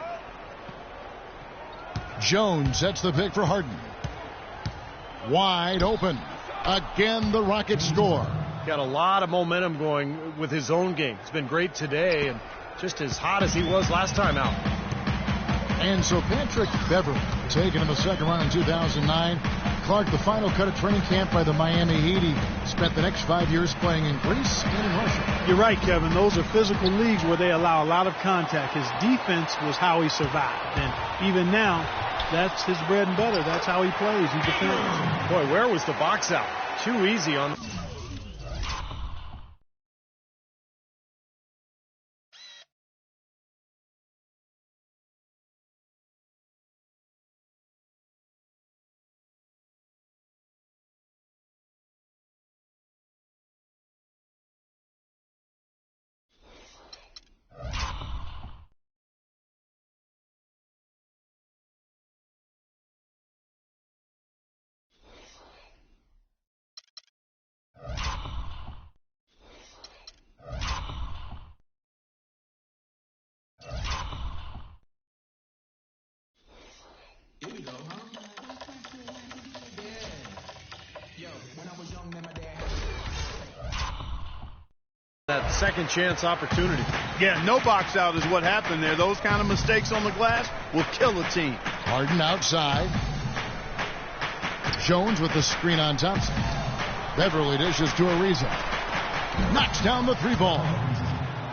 Jones sets the pick for Harden. Wide open. Again, the Rockets score. Got a lot of momentum going with his own game. He's been great today and just as hot as he was last time out. And so Patrick Beverly, taken in the second round in 2009. Clark, the final cut of training camp by the Miami Heat. He spent the next 5 years playing in Greece and in Russia. You're right, Kevin. Those are physical leagues where they allow a lot of contact. His defense was how he survived. And even now, that's his bread and butter. That's how he plays. He defends. Boy, where was the box out? Too easy on. That second chance opportunity. Yeah, no box out is what happened there. Those kind of mistakes on the glass will kill a team. Harden outside. Jones with the screen on Thompson. Beverly dishes to Ariza. Knocks down the three ball.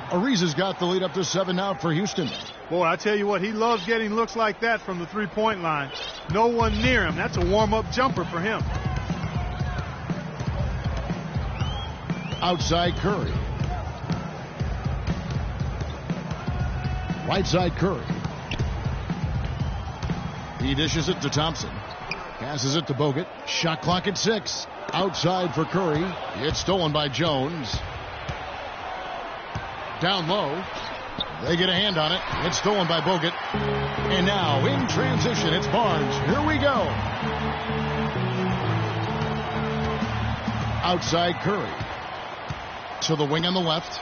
Ariza's got the lead up to 7 now for Houston. Boy, I tell you what, he loves getting looks like that from the three-point line. No one near him. That's a warm-up jumper for him. Outside Curry. Right side Curry. He dishes it to Thompson. Passes it to Bogut. Shot clock at 6. Outside for Curry. It's stolen by Jones. Down low. They get a hand on it. It's stolen by Bogut. And now in transition, it's Barnes. Here we go. Outside Curry. To the wing on the left.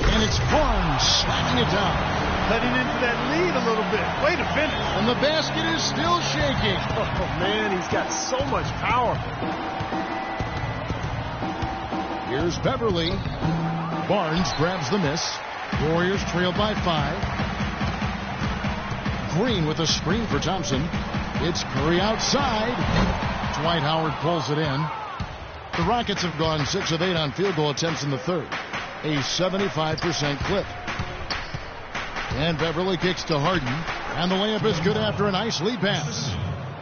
And it's Barnes slamming it down. Cutting into that lead a little bit. Way to finish. And the basket is still shaking. Oh, man, he's got so much power. Here's Beverly. Barnes grabs the miss. Warriors trail by 5. Green with a screen for Thompson. It's Curry outside. Dwight Howard pulls it in. The Rockets have gone 6 of 8 on field goal attempts in the third. A 75% clip. And Beverly kicks to Harden. And the layup is good after a nice lead pass.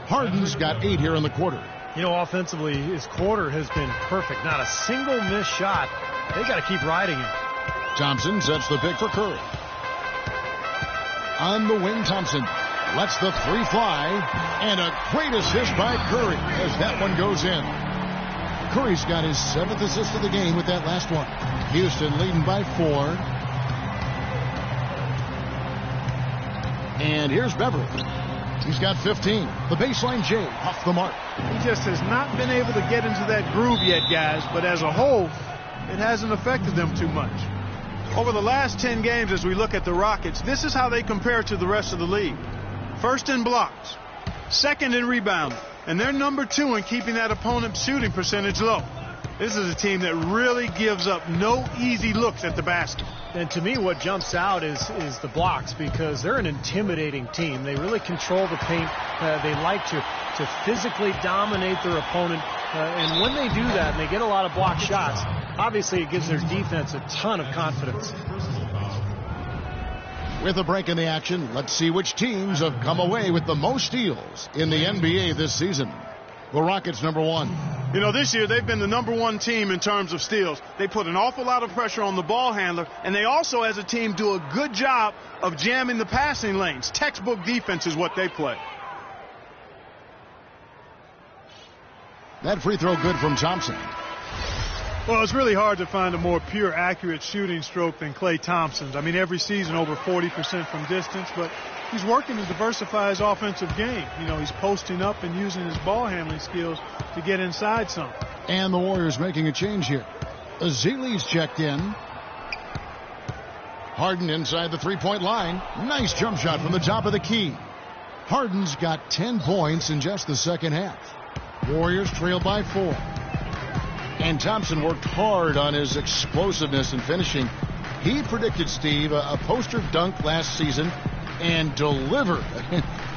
Harden's got 8 here in the quarter. You know, offensively, his quarter has been perfect. Not a single missed shot. They got to keep riding him. Thompson sets the pick for Curry. On the wing, Thompson lets the three fly. And a great assist by Curry as that one goes in. Curry's got his 7th assist of the game with that last one. Houston leading by 4. And here's Beverly. He's got 15. The baseline J off the mark. He just has not been able to get into that groove yet, guys. But as a whole, it hasn't affected them too much. Over the last 10 games, as we look at the Rockets, this is how they compare to the rest of the league. First in blocks. Second in rebounding. And they're number 2 in keeping that opponent's shooting percentage low. This is a team that really gives up no easy looks at the basket. And to me, what jumps out is the blocks, because they're an intimidating team. They really control the paint. They like to physically dominate their opponent. And when they do that and they get a lot of block shots, obviously it gives their defense a ton of confidence. With a break in the action, let's see which teams have come away with the most steals in the NBA this season. The Rockets, number 1. You know, this year they've been the number 1 team in terms of steals. They put an awful lot of pressure on the ball handler, and they also, as a team, do a good job of jamming the passing lanes. Textbook defense is what they play. That free throw good from Thompson. Well, it's really hard to find a more pure, accurate shooting stroke than Klay Thompson's. I mean, every season over 40% from distance, but he's working to diversify his offensive game. You know, he's posting up and using his ball handling skills to get inside some. And the Warriors making a change here. Ezeli's checked in. Harden inside the three-point line. Nice jump shot from the top of the key. Harden's got 10 points in just the second half. Warriors trail by 4. And Thompson worked hard on his explosiveness and finishing. He predicted, Steve, a poster dunk last season and delivered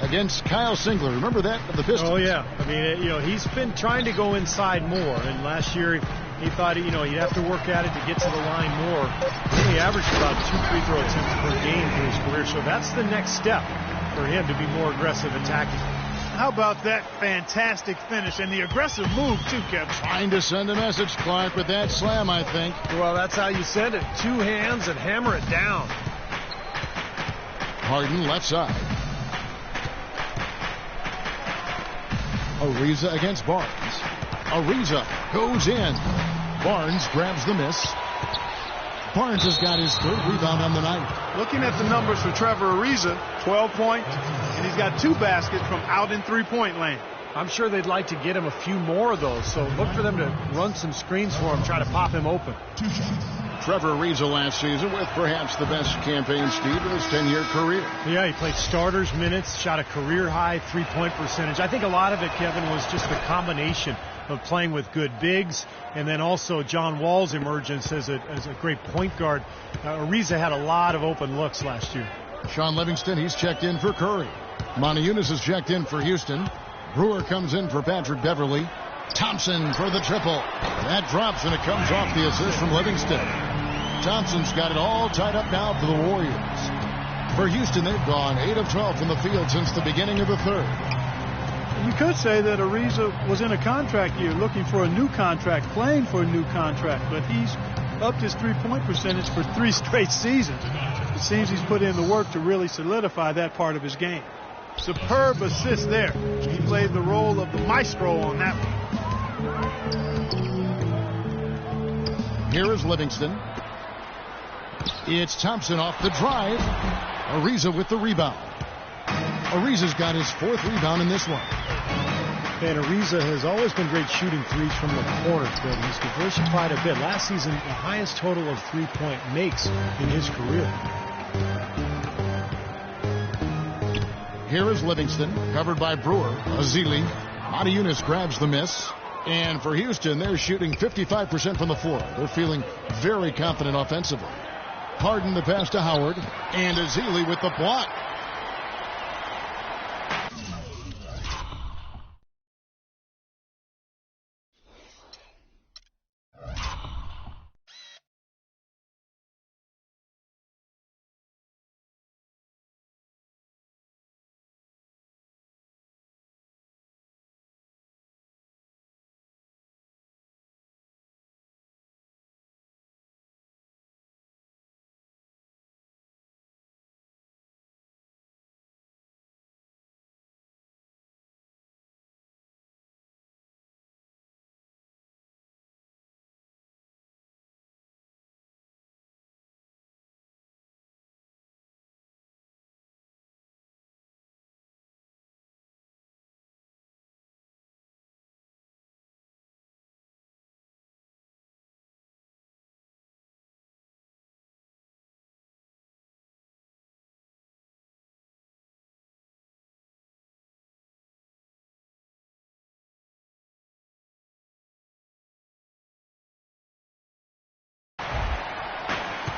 against Kyle Singler. Remember that of the Pistons? Oh, yeah. I mean, you know, he's been trying to go inside more. And last year he thought, you know, he'd have to work at it to get to the line more. He only averaged about 2 free throw attempts per game for his career. So that's the next step for him to be more aggressive attacking. How about that fantastic finish and the aggressive move, too, Kevin? Trying to send a message, Clark, with that slam, I think. Well, that's how you send it. 2 hands and hammer it down. Harden left side. Ariza against Barnes. Ariza goes in. Barnes grabs the miss. Barnes has got his 3rd rebound on the night. Looking at the numbers for Trevor Ariza, 12 points, and he's got 2 baskets from out in three-point land. I'm sure they'd like to get him a few more of those, so look for them to run some screens for him, try to pop him open. Trevor Ariza last season with perhaps the best campaign, Steve, in his 10-year career. Yeah, he played starters minutes, shot a career-high 3-point percentage. I think a lot of it, Kevin, was just the combination of playing with good bigs and then also John Wall's emergence as a great point guard. Ariza had a lot of open looks last year. Sean Livingston, he's checked in for Curry. Monty Eunice has checked in for Houston. Brewer comes in for Patrick Beverly. Thompson for the triple. That drops and it comes off the assist from Livingston. Thompson's got it all tied up now for the Warriors. For Houston, they've gone 8 of 12 from the field since the beginning of the 3rd. You could say that Ariza was in a contract year looking for a new contract, playing for a new contract, but he's upped his 3-point percentage for 3 straight seasons. It seems he's put in the work to really solidify that part of his game. Superb assist there. He played the role of the maestro on that one. Here is Livingston. It's Thompson off the drive. Ariza with the rebound. Ariza's got his 4th rebound in this one. And Ariza has always been great shooting threes from the corner, but he's diversified a bit. Last season, the highest total of 3-point makes in his career. Here is Livingston, covered by Brewer. Ezeli. Monty Eunice grabs the miss. And for Houston, they're shooting 55% from the floor. They're feeling very confident offensively. Harden the pass to Howard. And Ezeli with the block.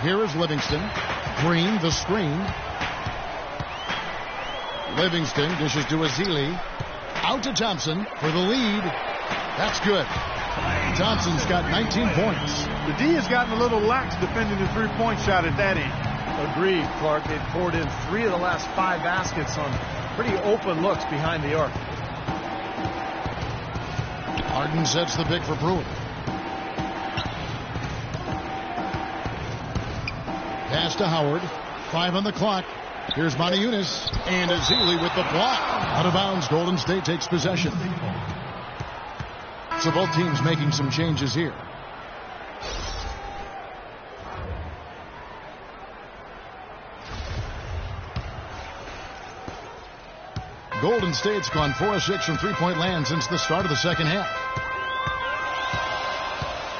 Here is Livingston. Green, the screen. Livingston dishes to Ezeli. Out to Thompson for the lead. That's good. Thompson's got 19 points. The D has gotten a little lax defending the 3-point shot at that end. Agreed, Clark. They've poured in 3 of the last 5 baskets on pretty open looks behind the arc. Harden sets the pick for Brewer. Pass to Howard. 5 on the clock. Here's Monty Eunice. And Ezeli with the block. Out of bounds. Golden State takes possession. So both teams making some changes here. Golden State's gone 4 of 6 from three-point land since the start of the second half.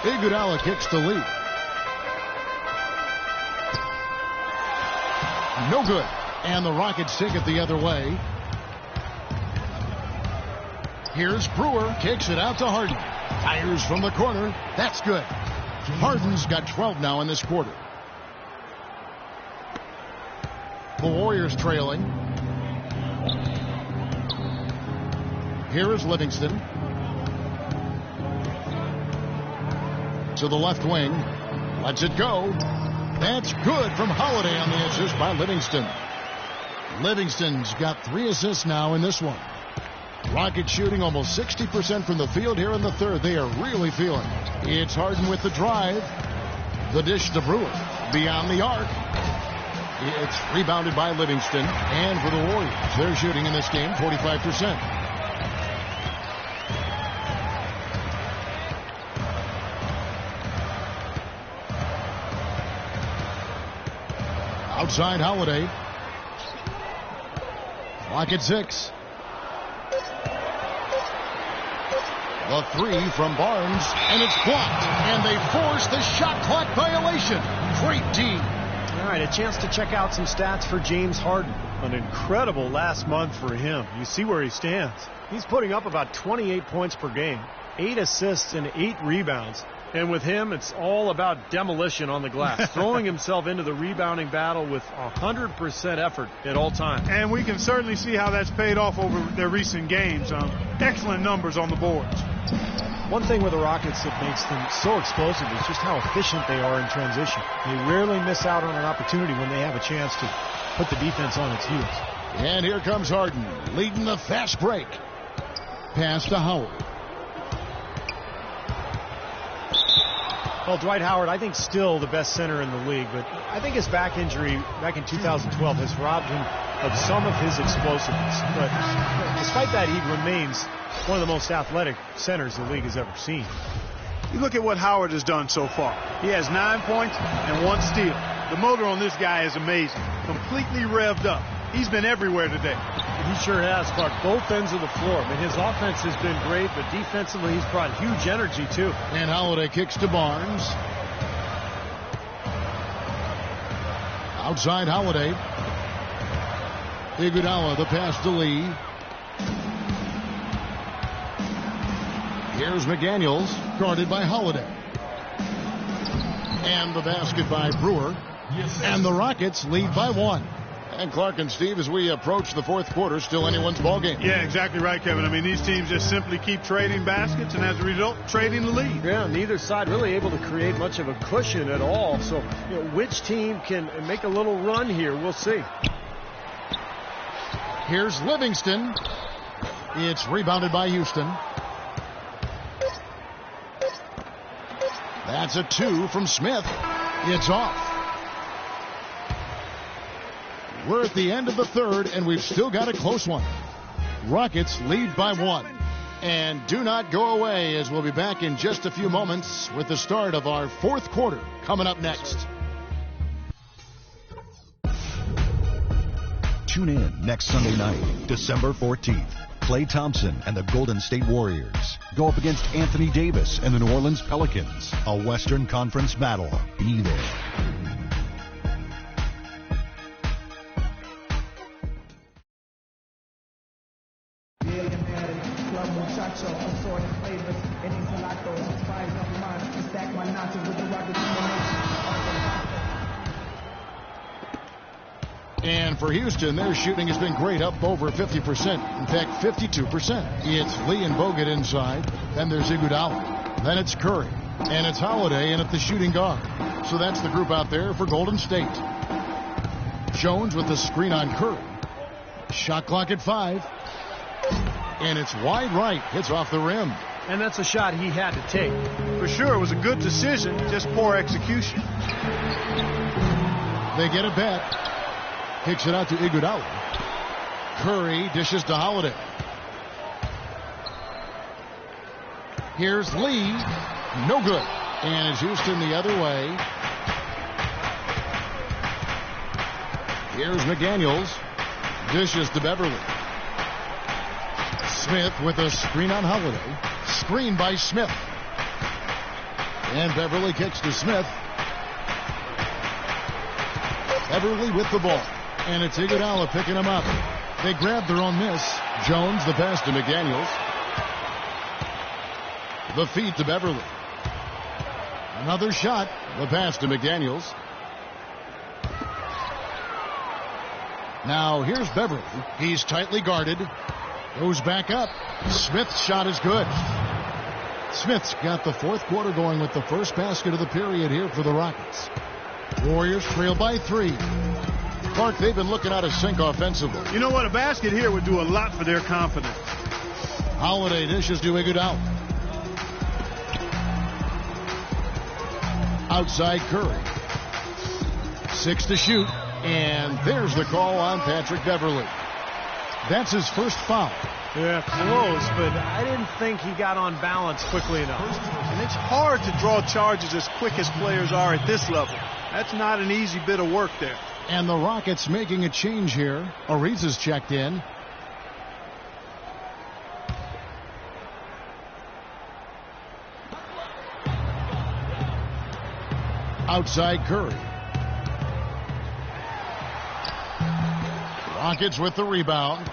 Iguodala kicks the lead. No good. And the Rockets take it the other way. Here's Brewer. Kicks it out to Harden. Fires from the corner. That's good. Harden's got 12 now in this quarter. The Warriors trailing. Here is Livingston. To the left wing. Lets it go. That's good from Holiday on the assist by Livingston. Livingston's got 3 assists now in this one. Rockets shooting almost 60% from the field here in the third. They are really feeling it. It's Harden with the drive. The dish to Brewer. Beyond the arc. It's rebounded by Livingston. And for the Warriors, they're shooting in this game 45%. Outside Holiday. Clock at 6. The 3 from Barnes, and it's blocked. And they force the shot clock violation. Great D. All right, a chance to check out some stats for James Harden. An incredible last month for him. You see where he stands. He's putting up about 28 points per game, 8 assists and 8 rebounds. And with him, it's all about demolition on the glass, throwing himself into the rebounding battle with 100% effort at all times. And we can certainly see how that's paid off over their recent games. Excellent numbers on the boards. One thing with the Rockets that makes them so explosive is just how efficient they are in transition. They rarely miss out on an opportunity when they have a chance to put the defense on its heels. And here comes Harden, leading the fast break. Pass to Howard. Well, Dwight Howard, I think, still the best center in the league, but I think his back injury back in 2012 has robbed him of some of his explosiveness. But despite that, he remains one of the most athletic centers the league has ever seen. You look at what Howard has done so far. He has 9 points and 1 steal. The motor on this guy is amazing. Completely revved up. He's been everywhere today. He sure has, Clark. Both ends of the floor. I mean, his offense has been great, but defensively he's brought huge energy, too. And Holiday kicks to Barnes. Outside Holiday. Iguodala, the pass to Lee. Here's McDaniels, guarded by Holiday. And the basket by Brewer. And the Rockets lead by 1. And Clark and Steve, as we approach the fourth quarter, still anyone's ball game. Yeah, exactly right, Kevin. I mean, these teams just simply keep trading baskets, and as a result, trading the lead. Yeah, neither side really able to create much of a cushion at all. So, which team can make a little run here? We'll see. Here's Livingston. It's rebounded by Houston. That's a 2 from Smith. It's off. We're at the end of the third, and we've still got a close one. Rockets lead by 1. And do not go away, as we'll be back in just a few moments with the start of our fourth quarter coming up next. Tune in next Sunday night, December 14th. Klay Thompson and the Golden State Warriors go up against Anthony Davis and the New Orleans Pelicans. A Western Conference battle. Be there. And for Houston, their shooting has been great, up over 50%. In fact, 52%. It's Lee and Bogut inside. Then there's Iguodala. Then it's Curry. And it's Holiday in at the shooting guard. So that's the group out there for Golden State. Jones with the screen on Curry. Shot clock at 5. And it's wide right. Hits off the rim. And that's a shot he had to take. For sure, it was a good decision, just poor execution. They get it back. Kicks it out to Iguodala. Curry dishes to Holiday. Here's Lee. No good. And it's Houston the other way. Here's McDaniels. Dishes to Beverly. Smith with a screen on Holiday. Screen by Smith. And Beverly kicks to Smith. Beverly with the ball. And it's Iguodala picking him up. They grab their own miss. Jones the pass to McDaniels. The feed to Beverly. Another shot. The pass to McDaniels. Now here's Beverly. He's tightly guarded. Goes back up. Smith's shot is good. Smith's got the fourth quarter going with the first basket of the period here for the Rockets. Warriors trail by 3. Clark, they've been looking out of sync offensively. You know what? A basket here would do a lot for their confidence. Holiday dishes to Iguodala. Outside Curry. 6 to shoot. And there's the call on Patrick Beverly. That's his first foul. Yeah, close, but I didn't think he got on balance quickly enough. And it's hard to draw charges as quick as players are at this level. That's not an easy bit of work there. And the Rockets making a change here. Ariza's checked in. Outside Curry. Rockets with the rebound.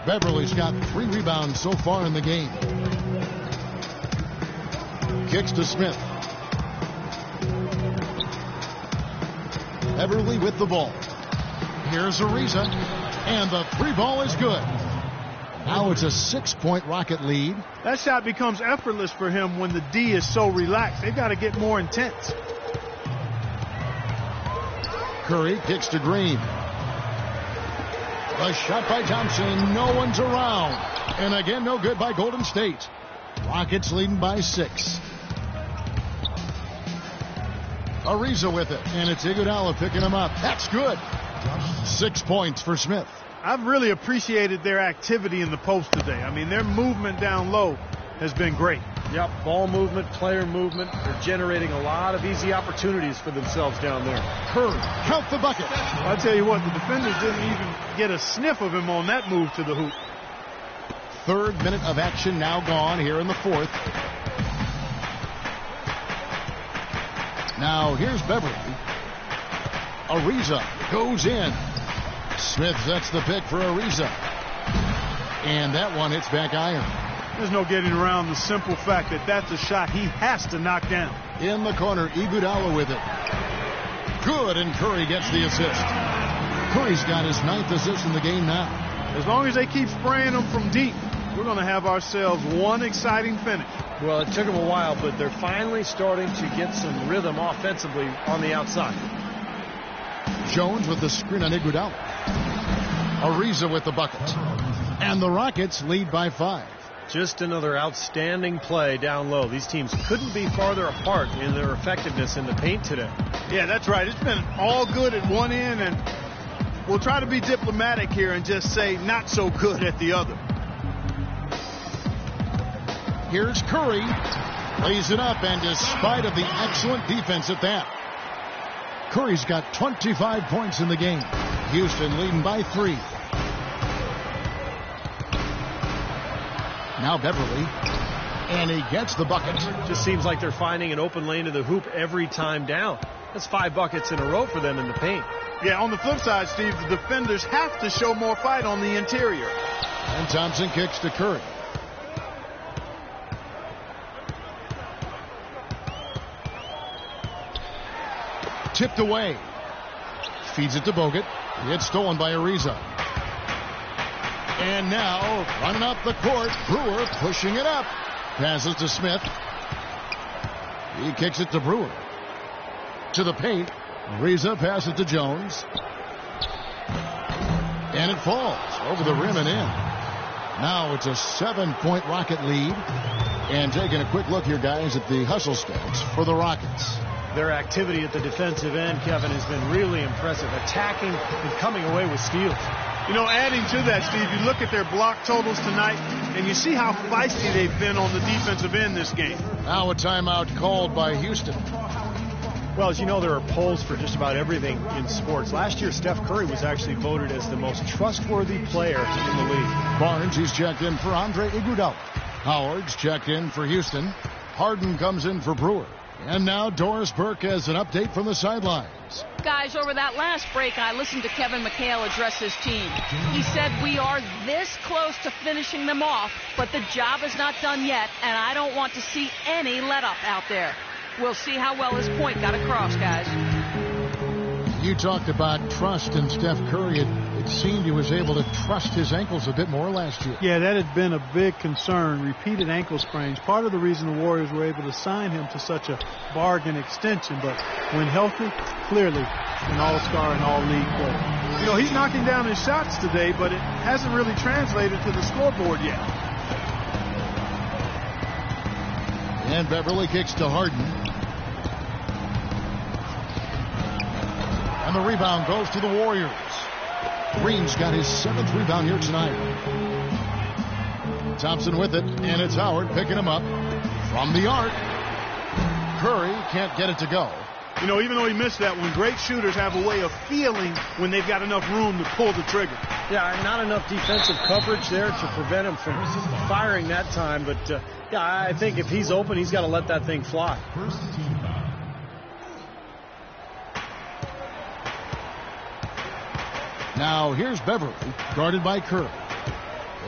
Beverly's got 3 rebounds so far in the game. Kicks to Smith. Beverly with the ball. Here's Ariza. And the 3 ball is good. Now it's a 6-point Rocket lead. That shot becomes effortless for him when the D is so relaxed. They've got to get more intense. Curry kicks to Green. A shot by Thompson. No one's around. And again, no good by Golden State. Rockets leading by 6. Ariza with it. And it's Iguodala picking him up. That's good. 6 points for Smith. I've really appreciated their activity in the post today. I mean, their movement down low has been great. Yep, ball movement, player movement. They're generating a lot of easy opportunities for themselves down there. Curry, count the bucket. I'll tell you what, the defenders didn't even get a sniff of him on that move to the hoop. 3rd minute of action now gone here in the 4th. Now here's Beverly. Ariza goes in. Smith sets the pick for Ariza. And that one hits back iron. There's no getting around the simple fact that that's a shot he has to knock down. In the corner, Iguodala with it. Good, and Curry gets the assist. Curry's got his 9th assist in the game now. As long as they keep spraying them from deep, we're going to have ourselves one exciting finish. Well, it took them a while, but they're finally starting to get some rhythm offensively on the outside. Jones with the screen on Iguodala. Ariza with the bucket. And the Rockets lead by 5. Just another outstanding play down low. These teams couldn't be farther apart in their effectiveness in the paint today. Yeah, that's right. It's been all good at one end, and we'll try to be diplomatic here and just say not so good at the other. Here's Curry. Lays it up, and despite of the excellent defense at that, Curry's got 25 points in the game. Houston leading by 3. Now Beverly, and he gets the bucket. Just seems like they're finding an open lane to the hoop every time down. That's 5 buckets in a row for them in the paint. Yeah, on the flip side, Steve, the defenders have to show more fight on the interior. And Thompson kicks to Curry. Tipped away. Feeds it to Bogut. It's stolen by Ariza. And now, running up the court, Brewer pushing it up. Passes to Smith. He kicks it to Brewer. To the paint. Ariza passes to Jones. And it falls over the rim and in. Now it's a 7-point Rocket lead. And taking a quick look here, guys, at the hustle stats for the Rockets. Their activity at the defensive end, Kevin, has been really impressive. Attacking and coming away with steals. You know, adding to that, Steve, you look at their block totals tonight, and you see how feisty they've been on the defensive end this game. Now a timeout called by Houston. Well, as you know, there are polls for just about everything in sports. Last year, Steph Curry was actually voted as the most trustworthy player in the league. Barnes, he's checked in for Andre Iguodala. Howard's checked in for Houston. Harden comes in for Brewer. And now Doris Burke has an update from the sidelines. Guys, over that last break, I listened to Kevin McHale address his team. He said, we are this close to finishing them off, but the job is not done yet, and I don't want to see any let-up out there. We'll see how well his point got across, guys. You talked about trust in Steph Curry. It seemed he was able to trust his ankles a bit more last year. Yeah, that had been a big concern, repeated ankle sprains. Part of the reason the Warriors were able to sign him to such a bargain extension, but when healthy, clearly an all-star and all-league player. You know, he's knocking down his shots today, but it hasn't really translated to the scoreboard yet. And Beverly kicks to Harden. And the rebound goes to the Warriors. Green's got his 7th rebound here tonight. Thompson with it, and it's Howard picking him up from the arc. Curry can't get it to go. You know, even though he missed that one, great shooters have a way of feeling when they've got enough room to pull the trigger. Yeah, not enough defensive coverage there to prevent him from firing that time. But, yeah, I think if he's open, he's got to let that thing fly. Now here's Beverly, guarded by Curry.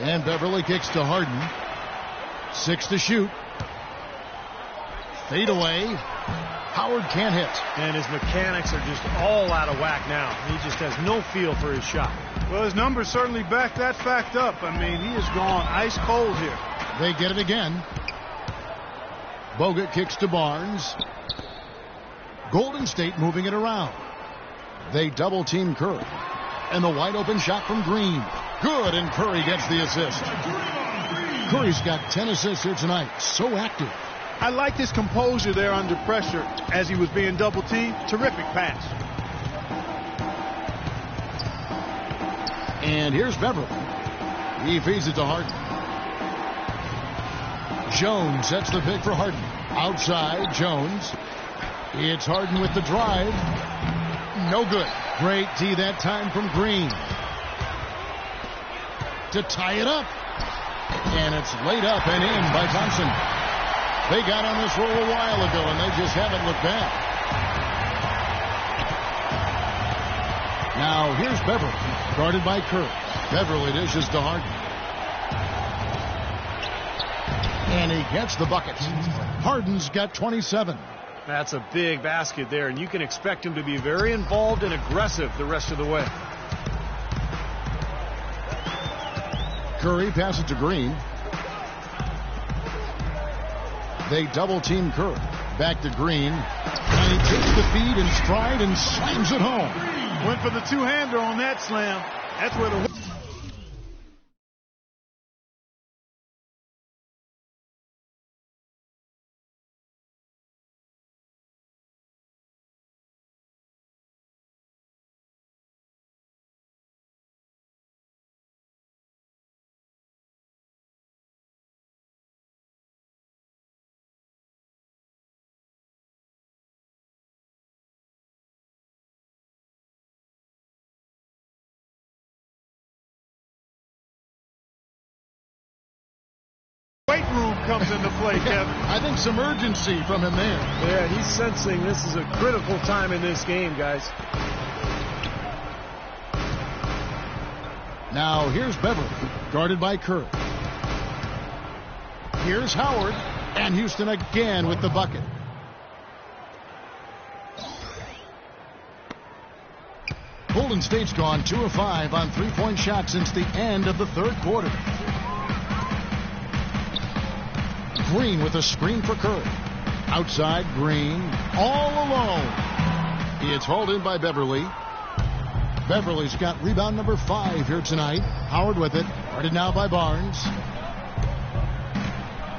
And Beverly kicks to Harden. 6 to shoot. Fade away. Howard can't hit. And his mechanics are just all out of whack now. He just has no feel for his shot. Well, his numbers certainly back that fact up. I mean, he has gone ice cold here. They get it again. Bogut kicks to Barnes. Golden State moving it around. They double team Curry. And the wide open shot from Green. Good, and Curry gets the assist. Curry's got 10 assists here tonight. So active. I liked his composure there under pressure as he was being double teamed. Terrific pass. And here's Beverly. He feeds it to Harden. Jones sets the pick for Harden. Outside, Jones. It's Harden with the drive. No good. Great D that time from Green. To tie it up. And it's laid up and in by Thompson. They got on this roll a while ago, and they just haven't looked back. Now here's Beverly, guarded by Curry. Beverly dishes to Harden. And he gets the bucket. Harden's got 27. That's a big basket there, and you can expect him to be very involved and aggressive the rest of the way. Curry passes to Green. They double team Curry. Back to Green. And he takes the feed in stride and slams it home. Went for the two-hander on that slam. That's where the... weight room comes into play, Kevin. I think some urgency from him there. Yeah, he's sensing this is a critical time in this game, guys. Now here's Beverly, guarded by Curry. Here's Howard, and Houston again with the bucket. Golden State's gone 2 of 5 on three-point shots since the end of the third quarter. Green with a screen for Curry. Outside, Green all alone. It's hauled in by Beverly. Beverly's got rebound number 5 here tonight. Howard with it. Guarded now by Barnes.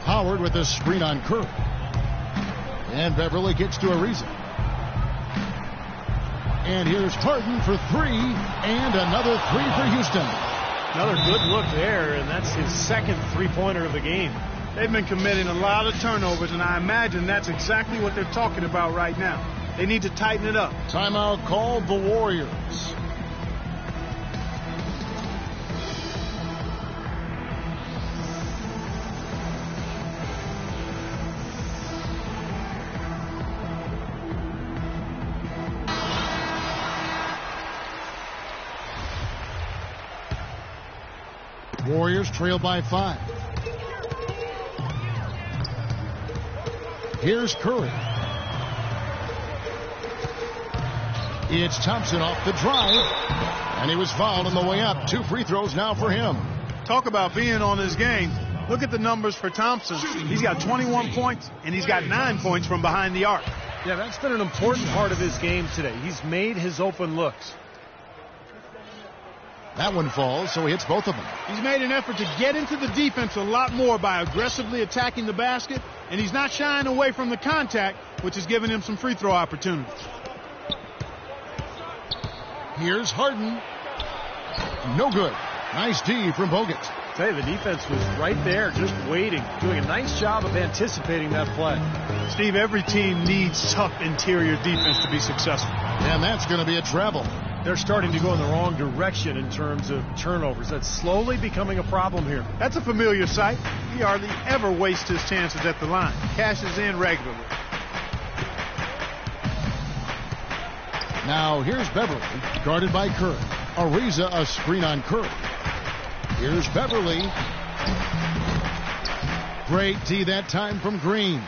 Howard with a screen on Curry. And Beverly gets to Ariza. And here's Harden for three, and another three for Houston. Another good look there, and that's his second three-pointer of the game. They've been committing a lot of turnovers, and I imagine that's exactly what they're talking about right now. They need to tighten it up. Timeout called the Warriors. Warriors trail by 5. Here's Curry. It's Thompson off the drive, and he was fouled on the way up. 2 free throws now for him. Talk about being on his game. Look at the numbers for Thompson. He's got 21 points, and he's got 9 points from behind the arc. Yeah, that's been an important part of his game today. He's made his open looks. That one falls, so he hits both of them. He's made an effort to get into the defense a lot more by aggressively attacking the basket, and he's not shying away from the contact, which has given him some free throw opportunities. Here's Harden. No good. Nice D from Bogut. I tell you, the defense was right there, just waiting, doing a nice job of anticipating that play. Steve, every team needs tough interior defense to be successful. And that's going to be a travel. They're starting to go in the wrong direction in terms of turnovers. That's slowly becoming a problem here. That's a familiar sight. He hardly ever wastes his chances at the line. Cashes in regularly. Now here's Beverly, guarded by Curry. Ariza a screen on Curry. Here's Beverly. Great D that time from Green.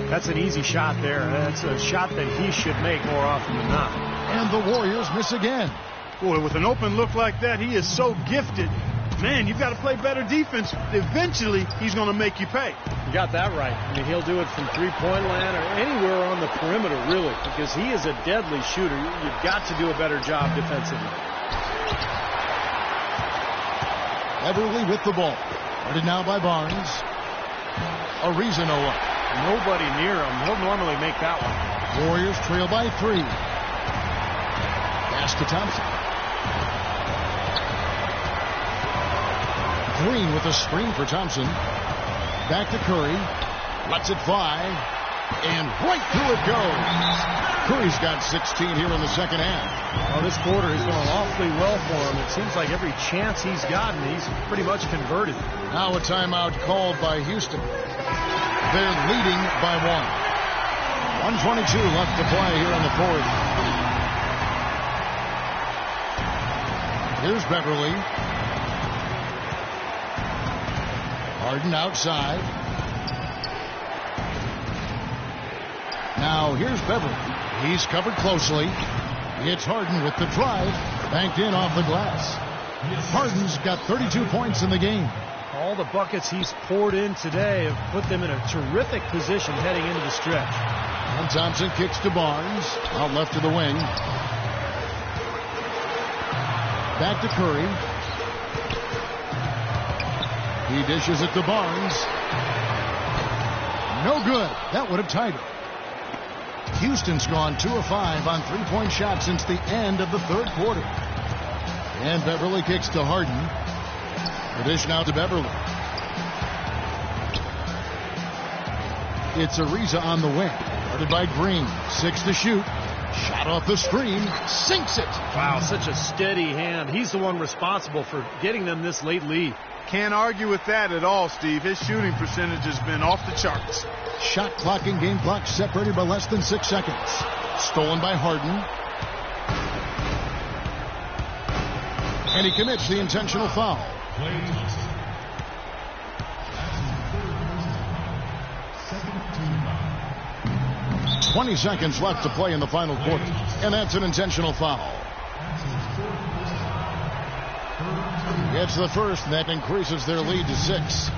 That's an easy shot there. That's a shot that he should make more often than not. And the Warriors miss again. Boy, with an open look like that, he is so gifted. Man, you've got to play better defense. Eventually, he's going to make you pay. You got that right. I mean, he'll do it from three-point land or anywhere on the perimeter, really, because he is a deadly shooter. You've got to do a better job defensively. Beverly with the ball. Guarded now by Barnes. Ariza no up. Nobody near him. He'll normally make that one. Warriors trail by 3. Pass to Thompson. Green with a screen for Thompson. Back to Curry. Lets it fly. And right through it goes. Curry's got 16 here in the second half. Well, this quarter has gone awfully well for him. It seems like every chance he's gotten, he's pretty much converted. Now a timeout called by Houston. They're leading by 1. 1:22 left to play here in the fourth. Here's Beverly. Harden outside. Now here's Beverly. He's covered closely. It's Harden with the drive. Banked in off the glass. Harden's got 32 points in the game. All the buckets he's poured in today have put them in a terrific position heading into the stretch. And Thompson kicks to Barnes. Out left to the wing. Back to Curry. He dishes it to Barnes. No good. That would have tied it. Houston's gone 2 of 5 on three-point shots since the end of the third quarter. And Beverly kicks to Harden. The dish now to Beverly. It's Ariza on the wing. Guarded by Green. 6 to shoot. Shot off the screen. Sinks it. Wow, such a steady hand. He's the one responsible for getting them this late lead. Can't argue with that at all, Steve. His shooting percentage has been off the charts. Shot clock and game clock separated by less than 6 seconds. Stolen by Harden. And he commits the intentional foul. 20 seconds left to play in the final quarter. And that's an intentional foul. It's the first, and that increases their lead to 6.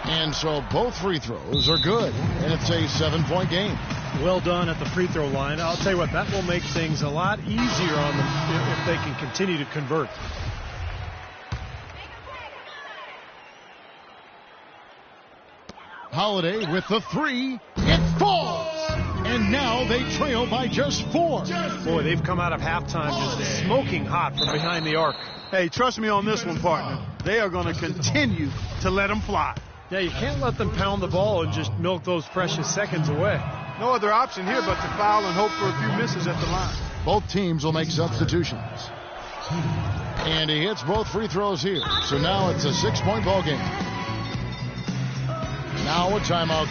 And so both free throws are good, and it's a 7-point game. Well done at the free throw line. I'll tell you what, that will make things a lot easier on them if they can continue to convert. Holiday with the 3. It falls! And now they trail by just 4. Boy, they've come out of halftime just smoking hot from behind the arc. Hey, trust me on this one, partner. They are going to continue to let them fly. Yeah, you can't let them pound the ball and just milk those precious seconds away. No other option here but to foul and hope for a few misses at the line. Both teams will make substitutions. And he hits both free throws here. So now it's a 6-point ball game. Now a timeout.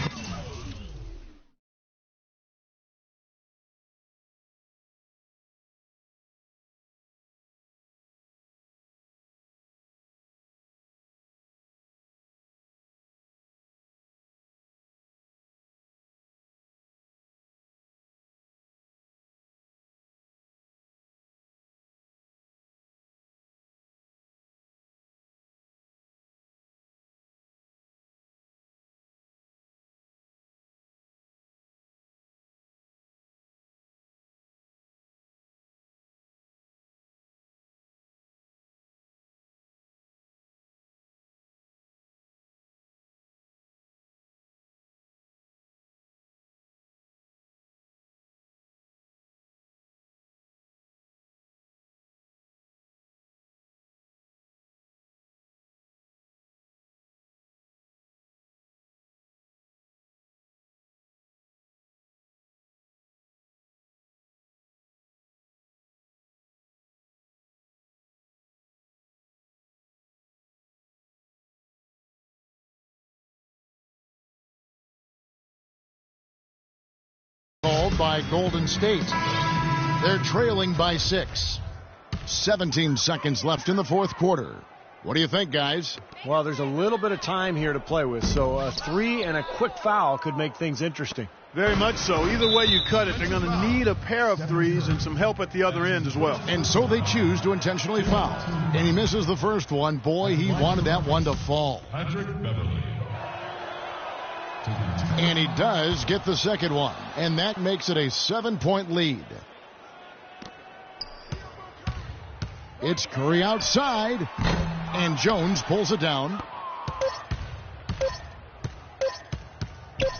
Called by Golden State. They're trailing by 6. 17 seconds left in the fourth quarter. What do you think, guys? Well, there's a little bit of time here to play with, so a 3 and a quick foul could make things interesting. Very much so. Either way you cut it, they're going to need a pair of threes and some help at the other end as well. And so they choose to intentionally foul. And he misses the first one. Boy, he wanted that one to fall. Patrick Beverly. And he does get the second one. And that makes it a 7-point lead. It's Curry outside. And Jones pulls it down.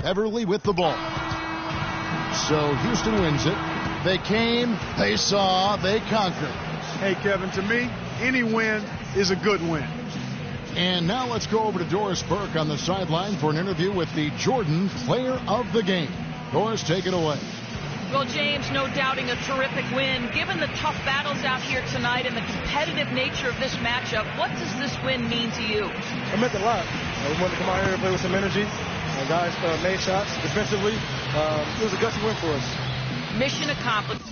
Beverly with the ball. So Houston wins it. They came, they saw, they conquered. Hey, Kevin, to me, any win is a good win. And now let's go over to Doris Burke on the sideline for an interview with the Jordan Player of the Game. Doris, take it away. Well, James, no doubting a terrific win. Given the tough battles out here tonight and the competitive nature of this matchup, what does this win mean to you? It meant a lot. We wanted to come out here and play with some energy. Guys made shots defensively. It was a gutsy win for us. Mission accomplished.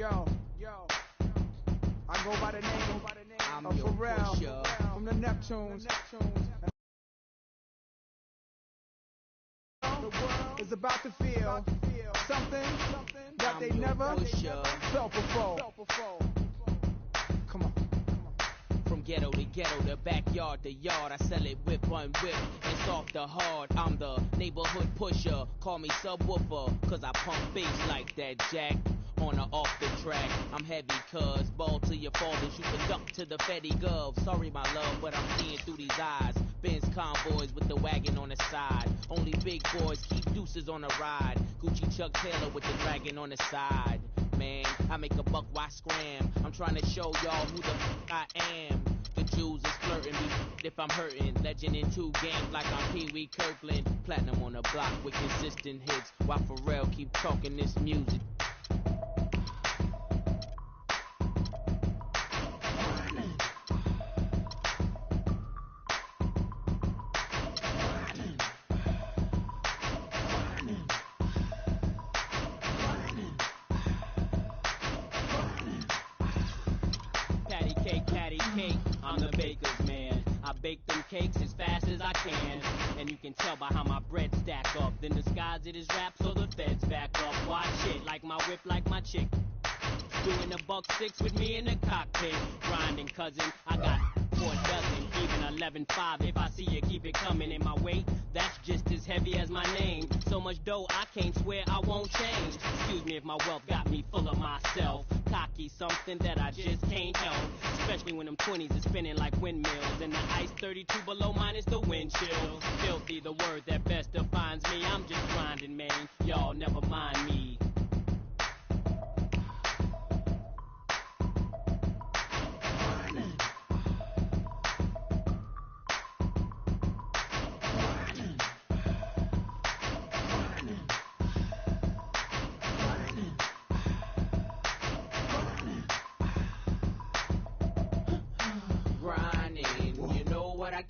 Yo, I go by the name of Pharrell from the Neptunes. The world is about to feel something that they never felt before. Come on. From ghetto to ghetto, the backyard to yard, I sell it whip on whip and soft to hard. I'm the neighborhood pusher, call me subwoofer, cause I pump bass like that jack. On or off the track, I'm heavy cuz ball till you fall and shoot the duck to the Fetty Gov. Sorry my love, but I'm seeing through these eyes. Benz convoys with the wagon on the side. Only big boys keep deuces on the ride. Gucci Chuck Taylor with the dragon on the side. Man, I make a buck, why scram? I'm trying to show y'all who the I am. The Jews is flirting me if I'm hurting. Legend in 2 games like I'm Pee Wee Kirkland. Platinum on the block with consistent hits. While Pharrell keep talking this music. I'm the baker's man. I bake them cakes as fast as I can. And you can tell by how my bread stack up. Then disguise it as rap so the feds back up. Watch it, like my whip, like my chick. Doing a $1.6 with me in the cockpit. Grinding, cousin, I got 4 dozen, even 11.5. If I see you, keep it coming in my way. That's just as heavy as my name. So much dough, I can't swear I won't change. Excuse me if my wealth got me full of myself. Cocky, something that I just can't help. Especially when them 20s is spinning like windmills. And the ice 32 below minus the wind chill. Filthy, the word that best defines me. I'm just grinding, man. Y'all never mind me. Grinding, you know what I